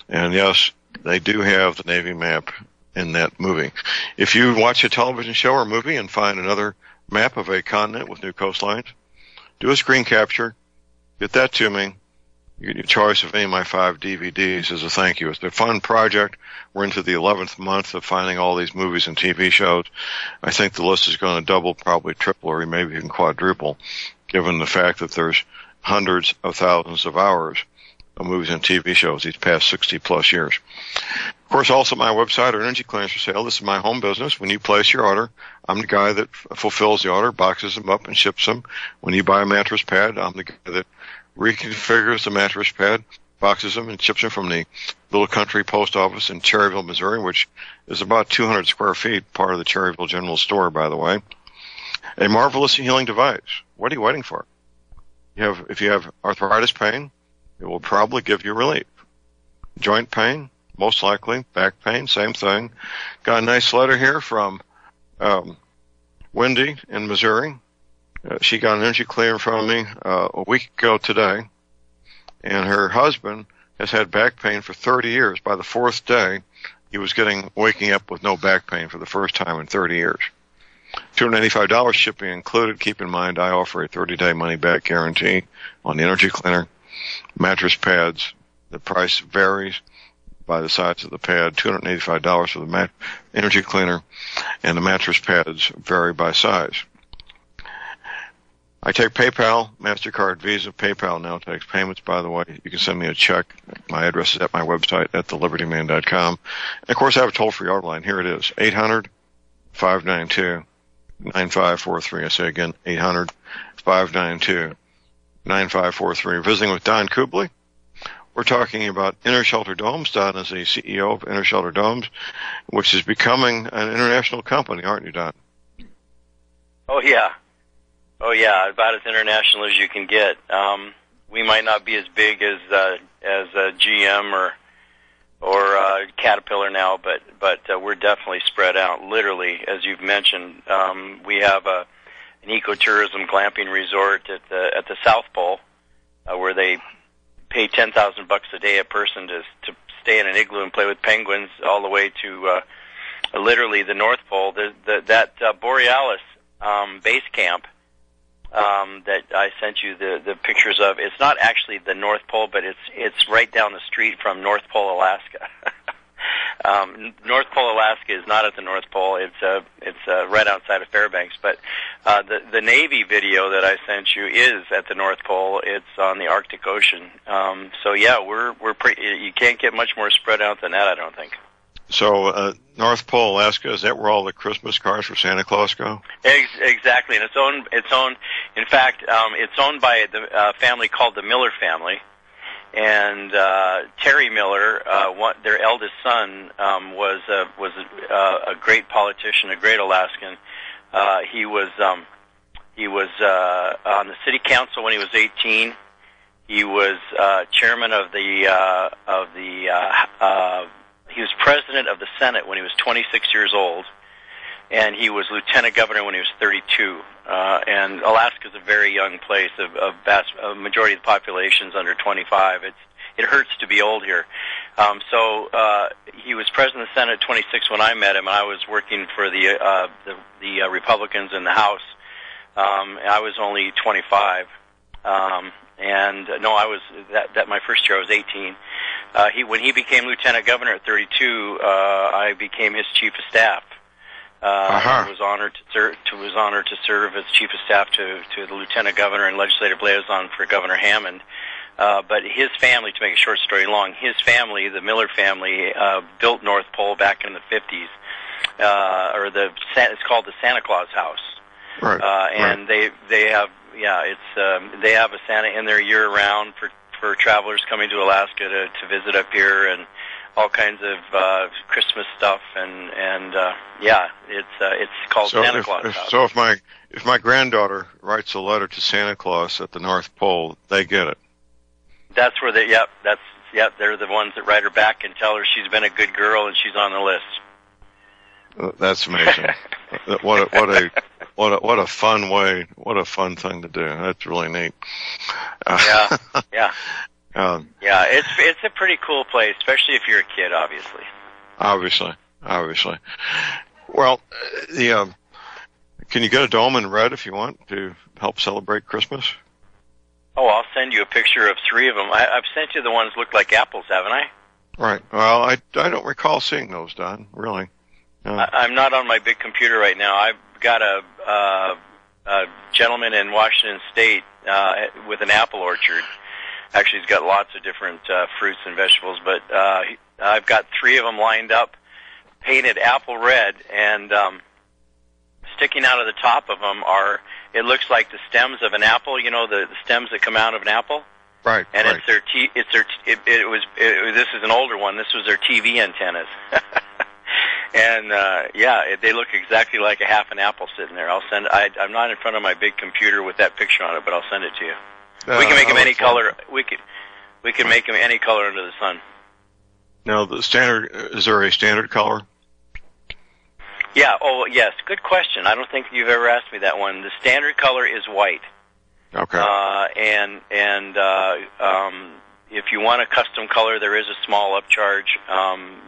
[SPEAKER 1] And yes, they do have the Navy map in that movie. If you watch a television show or movie and find another map of a continent with new coastlines, do a screen capture, get that to me. You get your choice of any of my 5 DVDs as a thank you. It's a fun project. We're into the 11th month of finding all these movies and TV shows. I think the list is going to double, probably triple, or maybe even quadruple, given the fact that there's hundreds of thousands of hours of movies and TV shows these past 60-plus years. Of course, also my website, our energy cleaners for sale. This is my home business. When you place your order, I'm the guy that fulfills the order, boxes them up, and ships them. When you buy a mattress pad, I'm the guy that reconfigures the mattress pad, boxes them, and ships them from the little country post office in Cherryville, Missouri, which is about 200 square feet, part of the Cherryville General Store, by the way. A marvelous healing device. What are you waiting for? If you have arthritis pain, it will probably give you relief. Joint pain, most likely. Back pain, same thing. Got a nice letter here from Wendy in Missouri. She got an energy cleaner from me a week ago today, and her husband has had back pain for 30 years. By the 4th day, he was waking up with no back pain for the first time in 30 years. $285 shipping included. Keep in mind, I offer a 30-day money-back guarantee on the energy cleaner. Mattress pads, the price varies by the size of the pad. $285 for the energy cleaner, and the mattress pads vary by size. I take PayPal, MasterCard, Visa. PayPal now takes payments, by the way. You can send me a check. My address is at my website at thelibertyman.com. And, of course, I have a toll-free order line. Here it is, 800-592-9543. I say again, 800-592-9543. Visiting with Don Kubley. We're talking about Inner Shelter Domes. Don is the CEO of Inner Shelter Domes, which is becoming an international company, aren't you, Don?
[SPEAKER 7] Oh, yeah. Oh, yeah, about as international as you can get. We might not be as big as GM or Caterpillar now, but we're definitely spread out. Literally, as you've mentioned, we have an ecotourism glamping resort at the South Pole, where they pay $10,000 a day a person to stay in an igloo and play with penguins, all the way to literally the North Pole. That Borealis base camp that I sent you the pictures of. It's not actually the North Pole, but it's right down the street from North Pole, Alaska. North Pole, Alaska is not at the North Pole. It's right outside of Fairbanks. But the Navy video that I sent you is at the North Pole. It's on the Arctic Ocean. So yeah, we're pretty. You can't get much more spread out than that, I don't think.
[SPEAKER 1] So North Pole, Alaska, is that where all the Christmas cards for Santa Claus go?
[SPEAKER 7] Exactly, and it's owned. In fact, it's owned by the family called the Miller family. And Terry Miller, their eldest son, was a great politician, a great Alaskan. He was on the city council when he was 18. He was chairman of the he was president of the Senate when he was 26 years old, and he was lieutenant governor when he was 32. And Alaska's a very young place. A majority of the population's under 25. It hurts to be old here. So he was president of the Senate at 26 when I met him, and I was working for the Republicans in the House. I was only 25. I was that my first year I was 18. When he became lieutenant governor at 32, I became his chief of staff. I was honored to serve as chief of staff to the lieutenant governor and legislative liaison for Governor Hammond. But his family, to make a short story long, his family, the Miller family, built North Pole back in the 50s, it's called the Santa Claus House.
[SPEAKER 1] Right.
[SPEAKER 7] And they have they have a Santa in there year round for travelers coming to Alaska to visit up here, and all kinds of Christmas stuff, and it's called Santa Claus House.
[SPEAKER 1] So if my granddaughter writes a letter to Santa Claus at the North Pole, they get it.
[SPEAKER 7] That's where they're the ones that write her back and tell her she's been a good girl and she's on the list.
[SPEAKER 1] That's amazing. What a fun way! What a fun thing to do. That's really neat.
[SPEAKER 7] Yeah. It's a pretty cool place, especially if you're a kid, obviously. Obviously. Well, can you get a dome in red if you want to help celebrate Christmas? Oh, I'll send you a picture of 3 of them. I've sent you the ones that look like apples, haven't I?
[SPEAKER 1] Right. Well, I don't recall seeing those, Don. Really.
[SPEAKER 7] I'm not on my big computer right now. I've got a gentleman in Washington State with an apple orchard. Actually, he's got lots of different fruits and vegetables, but I've got 3 of them lined up, painted apple red, and sticking out of the top of them it looks like the stems of an apple, the stems that come out of an apple.
[SPEAKER 1] Right.
[SPEAKER 7] And right. This is an older one. This was their TV antennas. And they look exactly like a half an apple sitting there. I'm not in front of my big computer with that picture on it, but I'll send it to you. We can make them any color. We can make them any color under the sun.
[SPEAKER 1] Now, is there a standard color?
[SPEAKER 7] Yeah. Oh, yes. Good question. I don't think you've ever asked me that one. The standard color is white.
[SPEAKER 1] Okay.
[SPEAKER 7] And if you want a custom color, there is a small upcharge.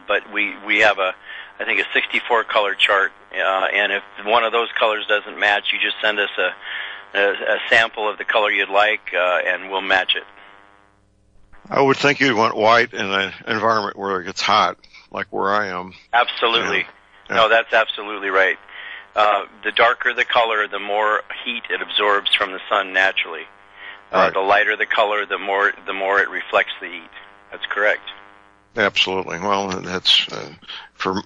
[SPEAKER 7] But we have I think a 64 color chart. And if one of those colors doesn't match, you just send us a sample of the color you'd like, and we'll match it.
[SPEAKER 1] I would think you'd want white in an environment where it gets hot, like where I am.
[SPEAKER 7] Absolutely. Yeah. No, that's absolutely right. The darker the color, the more heat it absorbs from the sun naturally.
[SPEAKER 1] Right.
[SPEAKER 7] The lighter the color, the more it reflects the heat. That's correct.
[SPEAKER 1] Absolutely. Well, that's for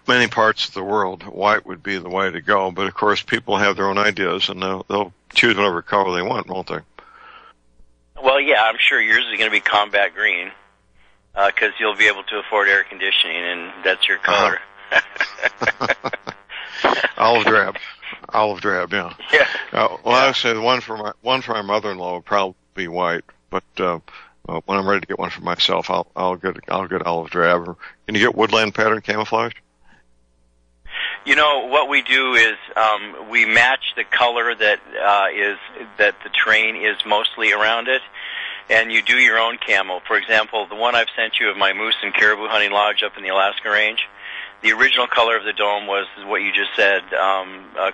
[SPEAKER 1] many parts of the world, white would be the way to go. But of course, people have their own ideas, and they'll choose whatever color they want, won't they?
[SPEAKER 7] Well, yeah, I'm sure yours is going to be combat green because you'll be able to afford air conditioning, and that's your color.
[SPEAKER 1] Olive drab, yeah.
[SPEAKER 7] Yeah.
[SPEAKER 1] I said one for my mother-in-law would probably be white, but when I'm ready to get one for myself, I'll get olive drab. Or, can you get woodland pattern camouflage?
[SPEAKER 7] What we do is we match the color that the terrain is mostly around it, and you do your own camo. For example, the one I've sent you of my moose and caribou hunting lodge up in the Alaska range, the original color of the dome was what you just said,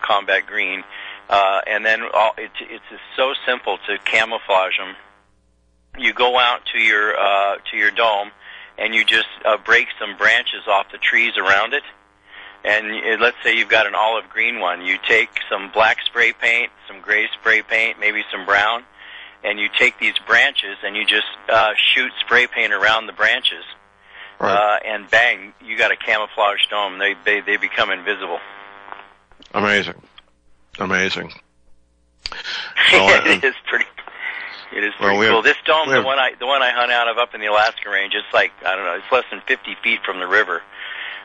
[SPEAKER 7] combat green. And then it's so simple to camouflage them. You go out to your dome, and you just break some branches off the trees around it. And let's say you've got an olive green one. You take some black spray paint, some gray spray paint, maybe some brown, and you take these branches and you just shoot spray paint around the branches. Right. And bang, you got a camouflage dome. They become invisible.
[SPEAKER 1] Amazing. Amazing.
[SPEAKER 7] It is pretty cool. This dome, the one I hunt out of up in the Alaska range, it's like, I don't know, it's less than 50 feet from the river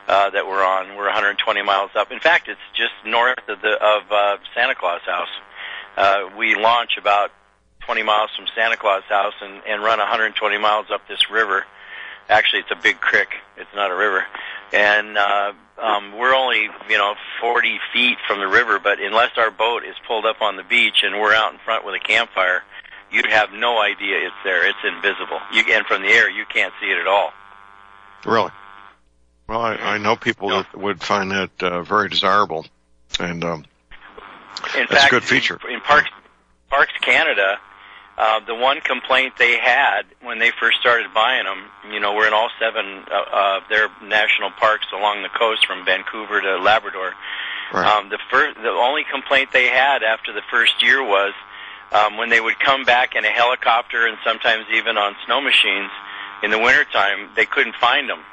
[SPEAKER 7] that we're on. We're 120 miles up. In fact, it's just north of Santa Claus House. We launch about 20 miles from Santa Claus House and run 120 miles up this river. Actually, it's a big creek. It's not a river. And we're only, 40 feet from the river, but unless our boat is pulled up on the beach and we're out in front with a campfire, you'd have no idea it's there. It's invisible. And from the air, you can't see it at all.
[SPEAKER 1] Really? Well, I know people that would find that very desirable, and that's a good feature.
[SPEAKER 7] In Parks Canada, the one complaint they had when they first started buying them, we're in all 7 of their national parks along the coast from Vancouver to Labrador. Right. The only complaint they had after the first year was when they would come back in a helicopter and sometimes even on snow machines in the wintertime, they couldn't find them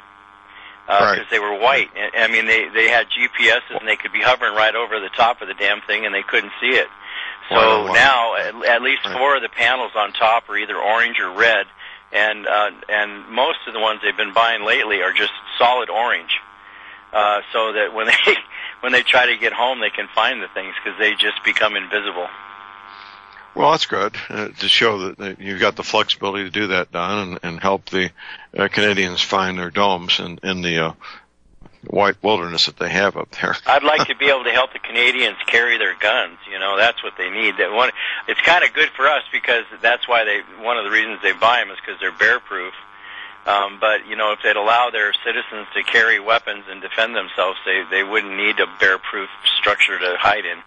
[SPEAKER 7] because they were white. I mean, they had GPSs and they could be hovering right over the top of the damn thing and they couldn't see it. So now, at least 4 of the panels on top are either orange or red, and most of the ones they've been buying lately are just solid orange, so that when they try to get home, they can find the things because they just become invisible.
[SPEAKER 1] Well, that's good to show that you've got the flexibility to do that, Don, and help the Canadians find their domes in the white wilderness that they have up there.
[SPEAKER 7] I'd like to be able to help the Canadians carry their guns. That's what they need. It's kind of good for us because that's why one of the reasons they buy them is because they're bear proof. But if they'd allow their citizens to carry weapons and defend themselves, they wouldn't need a bear proof structure to hide in.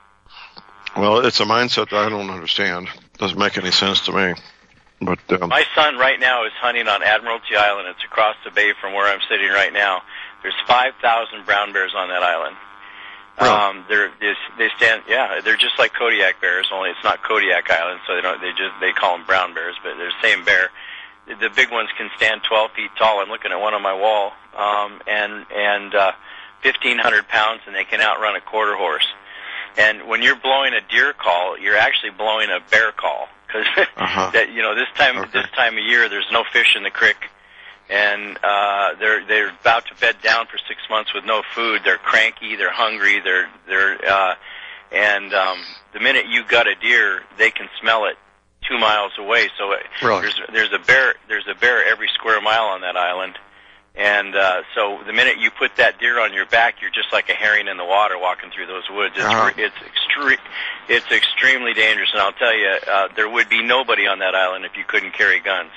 [SPEAKER 1] Well, it's a mindset that I don't understand. Doesn't make any sense to me. But
[SPEAKER 7] my son right now is hunting on Admiralty Island. It's across the bay from where I'm sitting right now. There's 5,000 brown bears on that island.
[SPEAKER 1] Really?
[SPEAKER 7] They stand. Yeah, they're just like Kodiak bears. Only it's not Kodiak Island, so they call them brown bears, but they're the same bear. The big ones can stand 12 feet tall. I'm looking at one on my wall, and 1,500 pounds, and they can outrun a quarter horse. And when you're blowing a deer call, you're actually blowing a bear call because this time of year there's no fish in the creek, and they're about to bed down for 6 months with no food. They're cranky, they're hungry, and the minute you gut a deer, they can smell it 2 miles away. So
[SPEAKER 1] really?
[SPEAKER 7] there's a bear every square mile on that island. And so the minute you put that deer on your back, you're just like a herring in the water walking through those woods. It's extremely dangerous, and I'll tell you, there would be nobody on that island if you couldn't carry guns.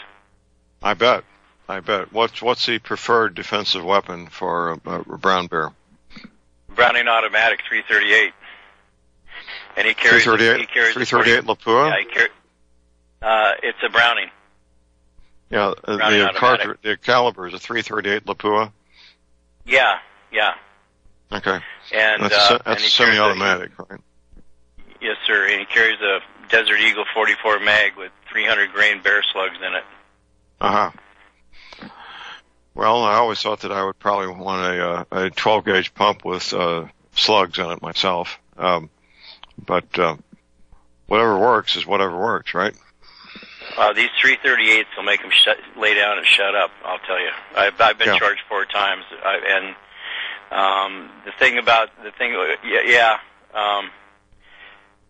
[SPEAKER 1] I bet. What's the preferred defensive weapon for a brown bear?
[SPEAKER 7] Browning automatic, .338, and he carries
[SPEAKER 1] 338 Lapua.
[SPEAKER 7] Yeah, it's a Browning.
[SPEAKER 1] Yeah, the caliber is a .338 Lapua.
[SPEAKER 7] Yeah.
[SPEAKER 1] Okay.
[SPEAKER 7] And
[SPEAKER 1] that's semi-automatic, right?
[SPEAKER 7] Yes, sir. And he carries a Desert Eagle 44 mag with 300 grain bear slugs in it.
[SPEAKER 1] Well, I always thought that I would probably want a 12 gauge pump with slugs in it myself. But whatever works is whatever works, right?
[SPEAKER 7] These 338s will make them lay down and shut up. I'll tell you. I've been charged 4 times,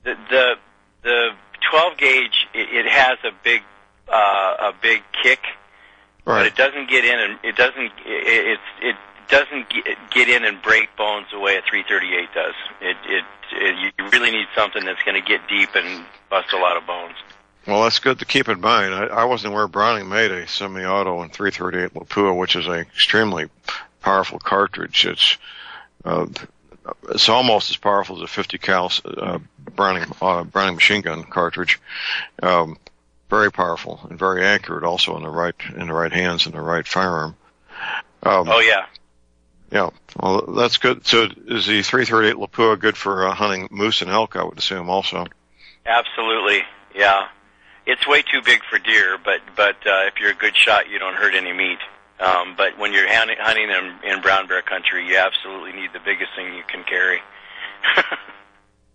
[SPEAKER 7] the 12 gauge it has a big kick,
[SPEAKER 1] right.
[SPEAKER 7] But it doesn't get in and it doesn't get in and break bones the way a 338 does. You really need something that's going to get deep and bust a lot of bones.
[SPEAKER 1] Well, that's good to keep in mind. I wasn't aware Browning made a semi-auto in 338 Lapua, which is an extremely powerful cartridge. It's almost as powerful as a 50 cal Browning machine gun cartridge. Very powerful and very accurate, also in the right hands and the right firearm.
[SPEAKER 7] Oh yeah.
[SPEAKER 1] Yeah, well, that's good. So is the 338 Lapua good for hunting moose and elk, I would assume, also?
[SPEAKER 7] Absolutely, yeah. It's way too big for deer, but if you're a good shot, you don't hurt any meat. But when you're hunting them in brown bear country, you absolutely need the biggest thing you can carry.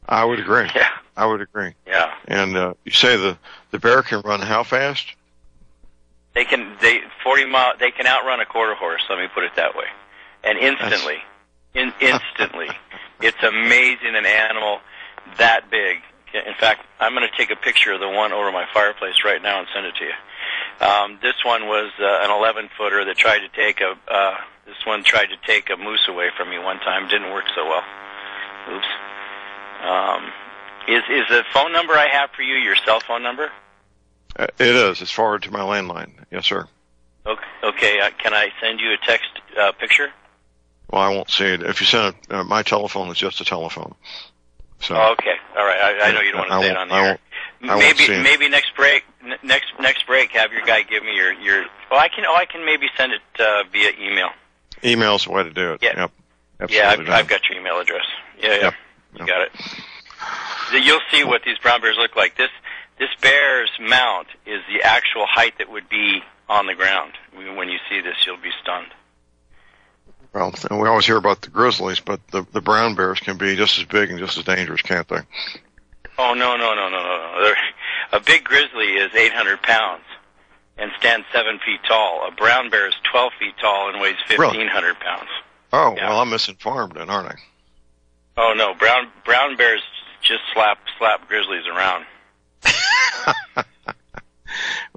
[SPEAKER 1] I would agree.
[SPEAKER 7] Yeah.
[SPEAKER 1] I would agree.
[SPEAKER 7] Yeah.
[SPEAKER 1] And you say the bear can run how fast?
[SPEAKER 7] They can outrun a quarter horse, let me put it that way. And instantly. Instantly. It's amazing, an animal that big. In fact, I'm going to take a picture of the one over my fireplace right now and send it to you. This one was an 11-footer that tried to take a moose away from me one time. Didn't work so well. Oops. Is the phone number I have for you your cell phone number?
[SPEAKER 1] It is. It's forwarded to my landline. Yes, sir.
[SPEAKER 7] Okay. Can I send you a text picture?
[SPEAKER 1] Well, I won't see it. If you send it, my telephone is just a telephone. So.
[SPEAKER 7] Oh, okay. All right. I know you don't want to say it on the air. Maybe next break, have your guy give me your. I can maybe send it via email.
[SPEAKER 1] Email's the way to do it.
[SPEAKER 7] Yeah.
[SPEAKER 1] Yep. Absolutely.
[SPEAKER 7] Yeah, I've got your email address. Yeah.
[SPEAKER 1] Yep.
[SPEAKER 7] You got it. You'll see what these brown bears look like. This bear's mount is the actual height that would be on the ground. When you see this, you'll be stunned.
[SPEAKER 1] Well, we always hear about the grizzlies, but the brown bears can be just as big and just as dangerous, can't they?
[SPEAKER 7] Oh, no. A big grizzly is 800 pounds and stands 7 feet tall. A brown bear is 12 feet tall and weighs 1,500 pounds.
[SPEAKER 1] Oh,
[SPEAKER 7] yeah.
[SPEAKER 1] Well, I'm misinformed then, aren't I?
[SPEAKER 7] Oh, no. Brown bears just slap grizzlies around.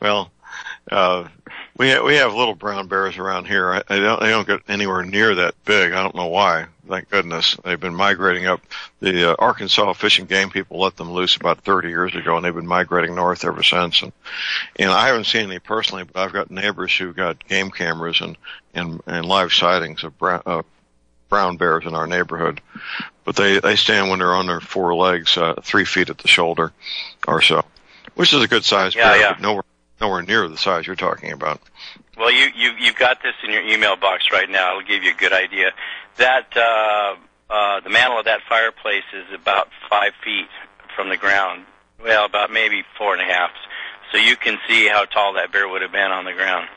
[SPEAKER 1] Well, we have little brown bears around here. They don't get anywhere near that big. I don't know why. Thank goodness. They've been migrating up. The Arkansas Fish and Game people let them loose about 30 years ago, and they've been migrating north ever since. And I haven't seen any personally, but I've got neighbors who got game cameras and live sightings of brown bears in our neighborhood. But they stand when they're on their four legs, 3 feet at the shoulder or so, which is a good size bear, but nowhere near the size you're talking about.
[SPEAKER 7] Well, you've got this in your email box right now. It'll give you a good idea. That the mantle of that fireplace is about 5 feet from the ground. Well, about maybe 4.5. So you can see how tall that bear would have been on the ground.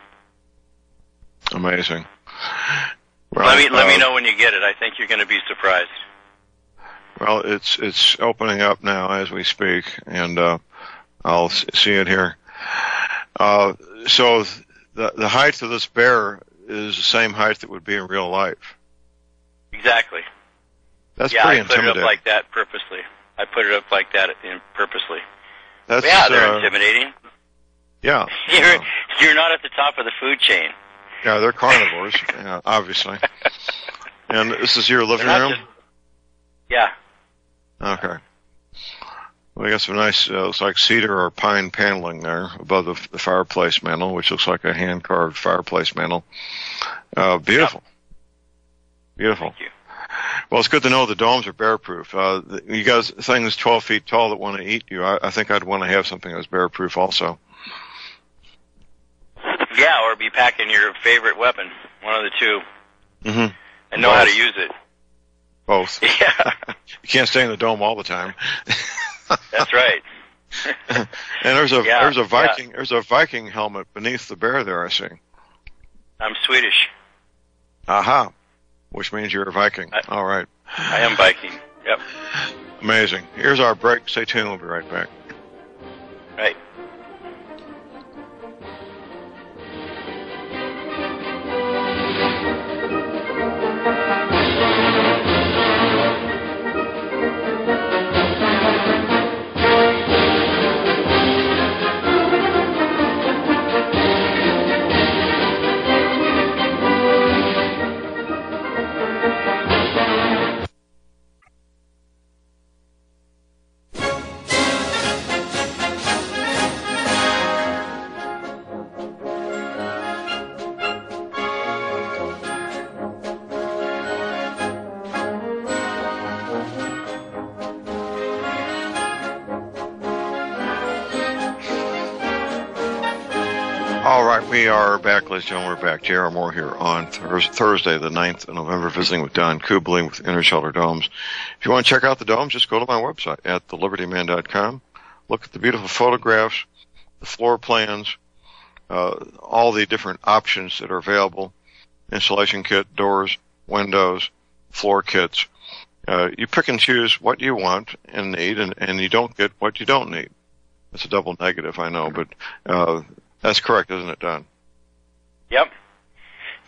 [SPEAKER 1] Amazing. Well,
[SPEAKER 7] let me know when you get it. I think you're going to be surprised.
[SPEAKER 1] Well, it's opening up now as we speak, and I'll see it here. So the height of this bear is the same height that would be in real life.
[SPEAKER 7] Exactly.
[SPEAKER 1] That's pretty intimidating.
[SPEAKER 7] I put it up like that purposely. Purposely.
[SPEAKER 1] They're
[SPEAKER 7] intimidating.
[SPEAKER 1] Yeah.
[SPEAKER 7] You're not at the top of the food chain.
[SPEAKER 1] Yeah, they're carnivores, obviously. And this is your living room?
[SPEAKER 7] Yeah.
[SPEAKER 1] Okay. Well, we got some nice, looks like cedar or pine paneling there above the fireplace mantle, which looks like a hand-carved fireplace mantle. Beautiful. Yep. Beautiful.
[SPEAKER 7] Thank you.
[SPEAKER 1] Well, it's good to know the domes are bear-proof. You guys, things 12 feet tall that want to eat you, I think I'd want to have something that's bear-proof also.
[SPEAKER 7] Yeah, or be packing your favorite weapon, one of the two.
[SPEAKER 1] Mm-hmm.
[SPEAKER 7] And know how to use it.
[SPEAKER 1] Both.
[SPEAKER 7] Yeah.
[SPEAKER 1] You can't stay in the dome all the time.
[SPEAKER 7] That's right.
[SPEAKER 1] And there's a Viking helmet beneath the bear there, I see.
[SPEAKER 7] I'm Swedish.
[SPEAKER 1] Aha. Which means you're a Viking. All right.
[SPEAKER 7] I am Viking. Yep.
[SPEAKER 1] Amazing. Here's our break. Stay tuned. We'll be right back.
[SPEAKER 7] Right.
[SPEAKER 1] right, we are back, ladies and gentlemen. We're back. J.R. Moore here on Thursday, the 9th of November, visiting with Don Kubling with Inner Shelter Domes. If you want to check out the domes, just go to my website at thelibertyman.com. Look at the beautiful photographs, the floor plans, all the different options that are available, installation kit, doors, windows, floor kits. You pick and choose what you want and need, and you don't get what you don't need. It's a double negative, I know, but that's correct, isn't it, Don?
[SPEAKER 7] Yep.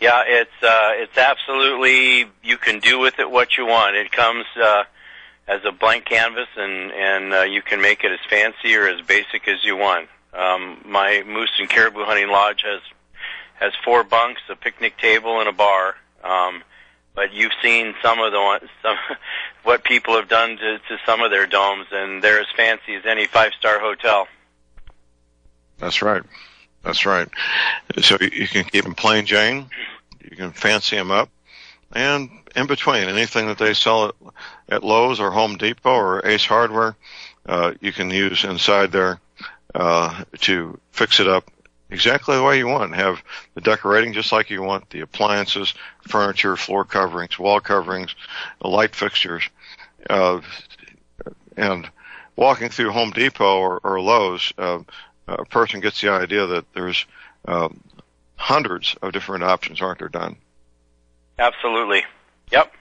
[SPEAKER 7] Yeah, it's absolutely, you can do with it what you want. It comes as a blank canvas, and you can make it as fancy or as basic as you want. My moose and caribou hunting lodge has 4 bunks, a picnic table, and a bar. But you've seen some what people have done to some of their domes, and they're as fancy as any 5-star hotel.
[SPEAKER 1] That's right. That's right. So you can keep them plain Jane, you can fancy them up, and in between, anything that they sell at Lowe's or Home Depot or Ace Hardware, you can use inside there to fix it up exactly the way you want. Have the decorating just like you want, the appliances, furniture, floor coverings, wall coverings, light fixtures. And walking through Home Depot or Lowe's, a person gets the idea that there's hundreds of different options, aren't there, Don?
[SPEAKER 7] Absolutely. Yep.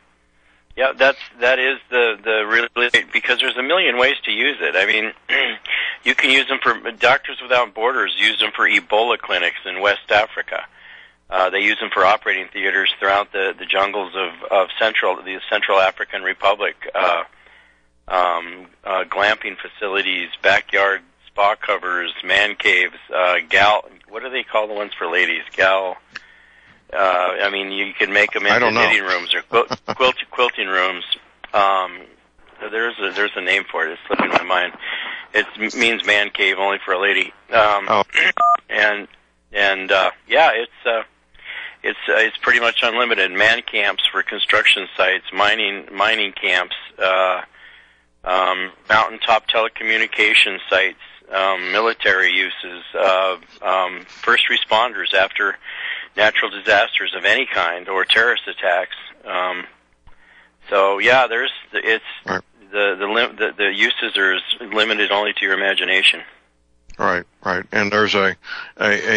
[SPEAKER 7] Yeah, that is the really, because there's a million ways to use it. I mean, you can use them for Doctors Without Borders use them for Ebola clinics in West Africa. They use them for operating theaters throughout the jungles of the Central African Republic, glamping facilities, backyard spa covers, man caves, what do they call the ones for ladies? I mean, you can make them into knitting rooms or quilting rooms. There's a name for it. It's slipping my mind. It means man cave only for a lady. And yeah, it's pretty much unlimited. Man camps for construction sites, mining camps, mountaintop telecommunication sites, military uses, first responders after natural disasters of any kind or terrorist attacks. So yeah,
[SPEAKER 1] right.
[SPEAKER 7] The uses are limited only to your imagination.
[SPEAKER 1] Right. And there's a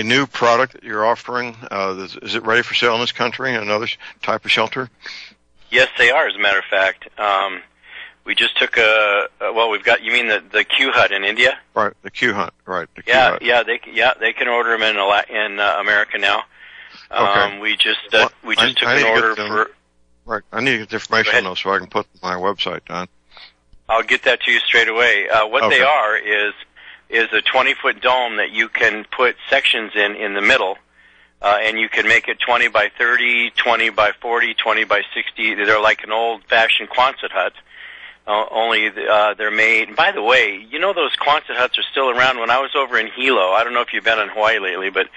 [SPEAKER 1] new product that you're offering. Is it ready for sale in this country? Another type of shelter?
[SPEAKER 7] Yes, they are. As a matter of fact, we just took we've got. You mean the Q Hut in India?
[SPEAKER 1] Right, the Q Hut. Right. The Q
[SPEAKER 7] yeah,
[SPEAKER 1] Hut.
[SPEAKER 7] yeah. They can order them in America now.
[SPEAKER 1] Okay.
[SPEAKER 7] We just took an order for.
[SPEAKER 1] Right. I need to get the information on those so I can put it on my website, Don.
[SPEAKER 7] I'll get that to you straight away. What they are is a 20-foot dome that you can put sections in the middle, and you can make it 20 by 30, 20 by 40, 20 by 60. They're like an old-fashioned Quonset hut, only they're made. And by the way, you know those Quonset huts are still around. When I was over in Hilo, I don't know if you've been in Hawaii lately, but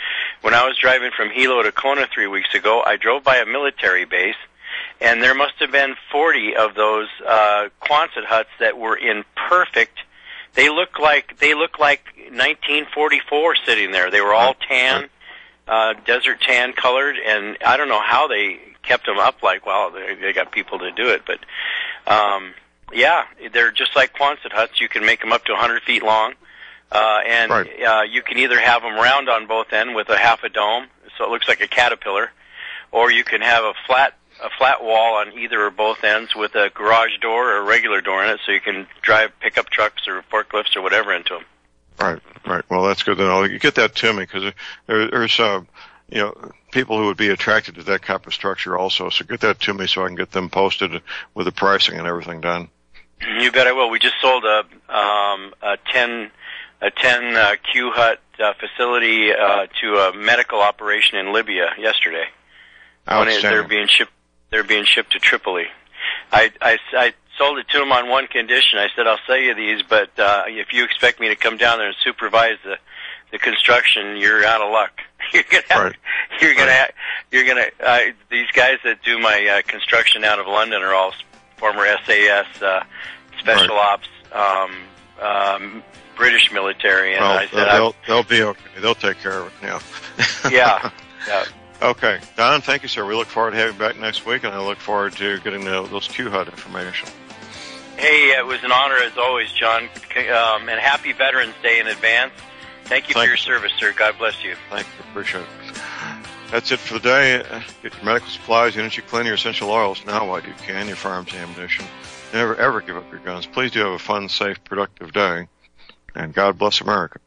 [SPEAKER 7] when I was driving from Hilo to Kona 3 weeks ago, I drove by a military base, and there must have been 40 of those Quonset huts that were in perfect. They look like 1944 sitting there. They were all tan, desert tan colored, and I don't know how they kept them up. Like, well, they got people to do it, but yeah, they're just like Quonset huts. You can make them up to 100 feet long, and you can either have them round on both ends with a half a dome, so it looks like a caterpillar, or you can have a flat wall on either or both ends with a garage door or a regular door in it, so you can drive pickup trucks or forklifts or whatever into them.
[SPEAKER 1] Right. Well, that's good to know. You get that to me because there's people who would be attracted to that type of structure also. So get that to me so I can get them posted with the pricing and everything done.
[SPEAKER 7] You bet I will. We just sold a 10 Q Hut facility to a medical operation in Libya yesterday. They're being shipped to Tripoli. I sold it to them on one condition. I said, I'll sell you these, but if you expect me to come down there and supervise the construction, you're out of luck. These guys that do my construction out of London are all former SAS special ops British military, and
[SPEAKER 1] Well,
[SPEAKER 7] I said,
[SPEAKER 1] they'll be okay. They'll take care of it now.
[SPEAKER 7] yeah.
[SPEAKER 1] Okay. Don, thank you, sir. We look forward to having you back next week, and I look forward to getting those QHUD information.
[SPEAKER 7] Hey, it was an honor as always, John, and happy Veterans Day in advance. Thank you for your service, sir. God bless you.
[SPEAKER 1] Thank you. Appreciate it. That's it for the day. Get your medical supplies, your energy cleaner, your essential oils now while you can, your firearms ammunition. Never, ever give up your guns. Please do have a fun, safe, productive day. And God bless America.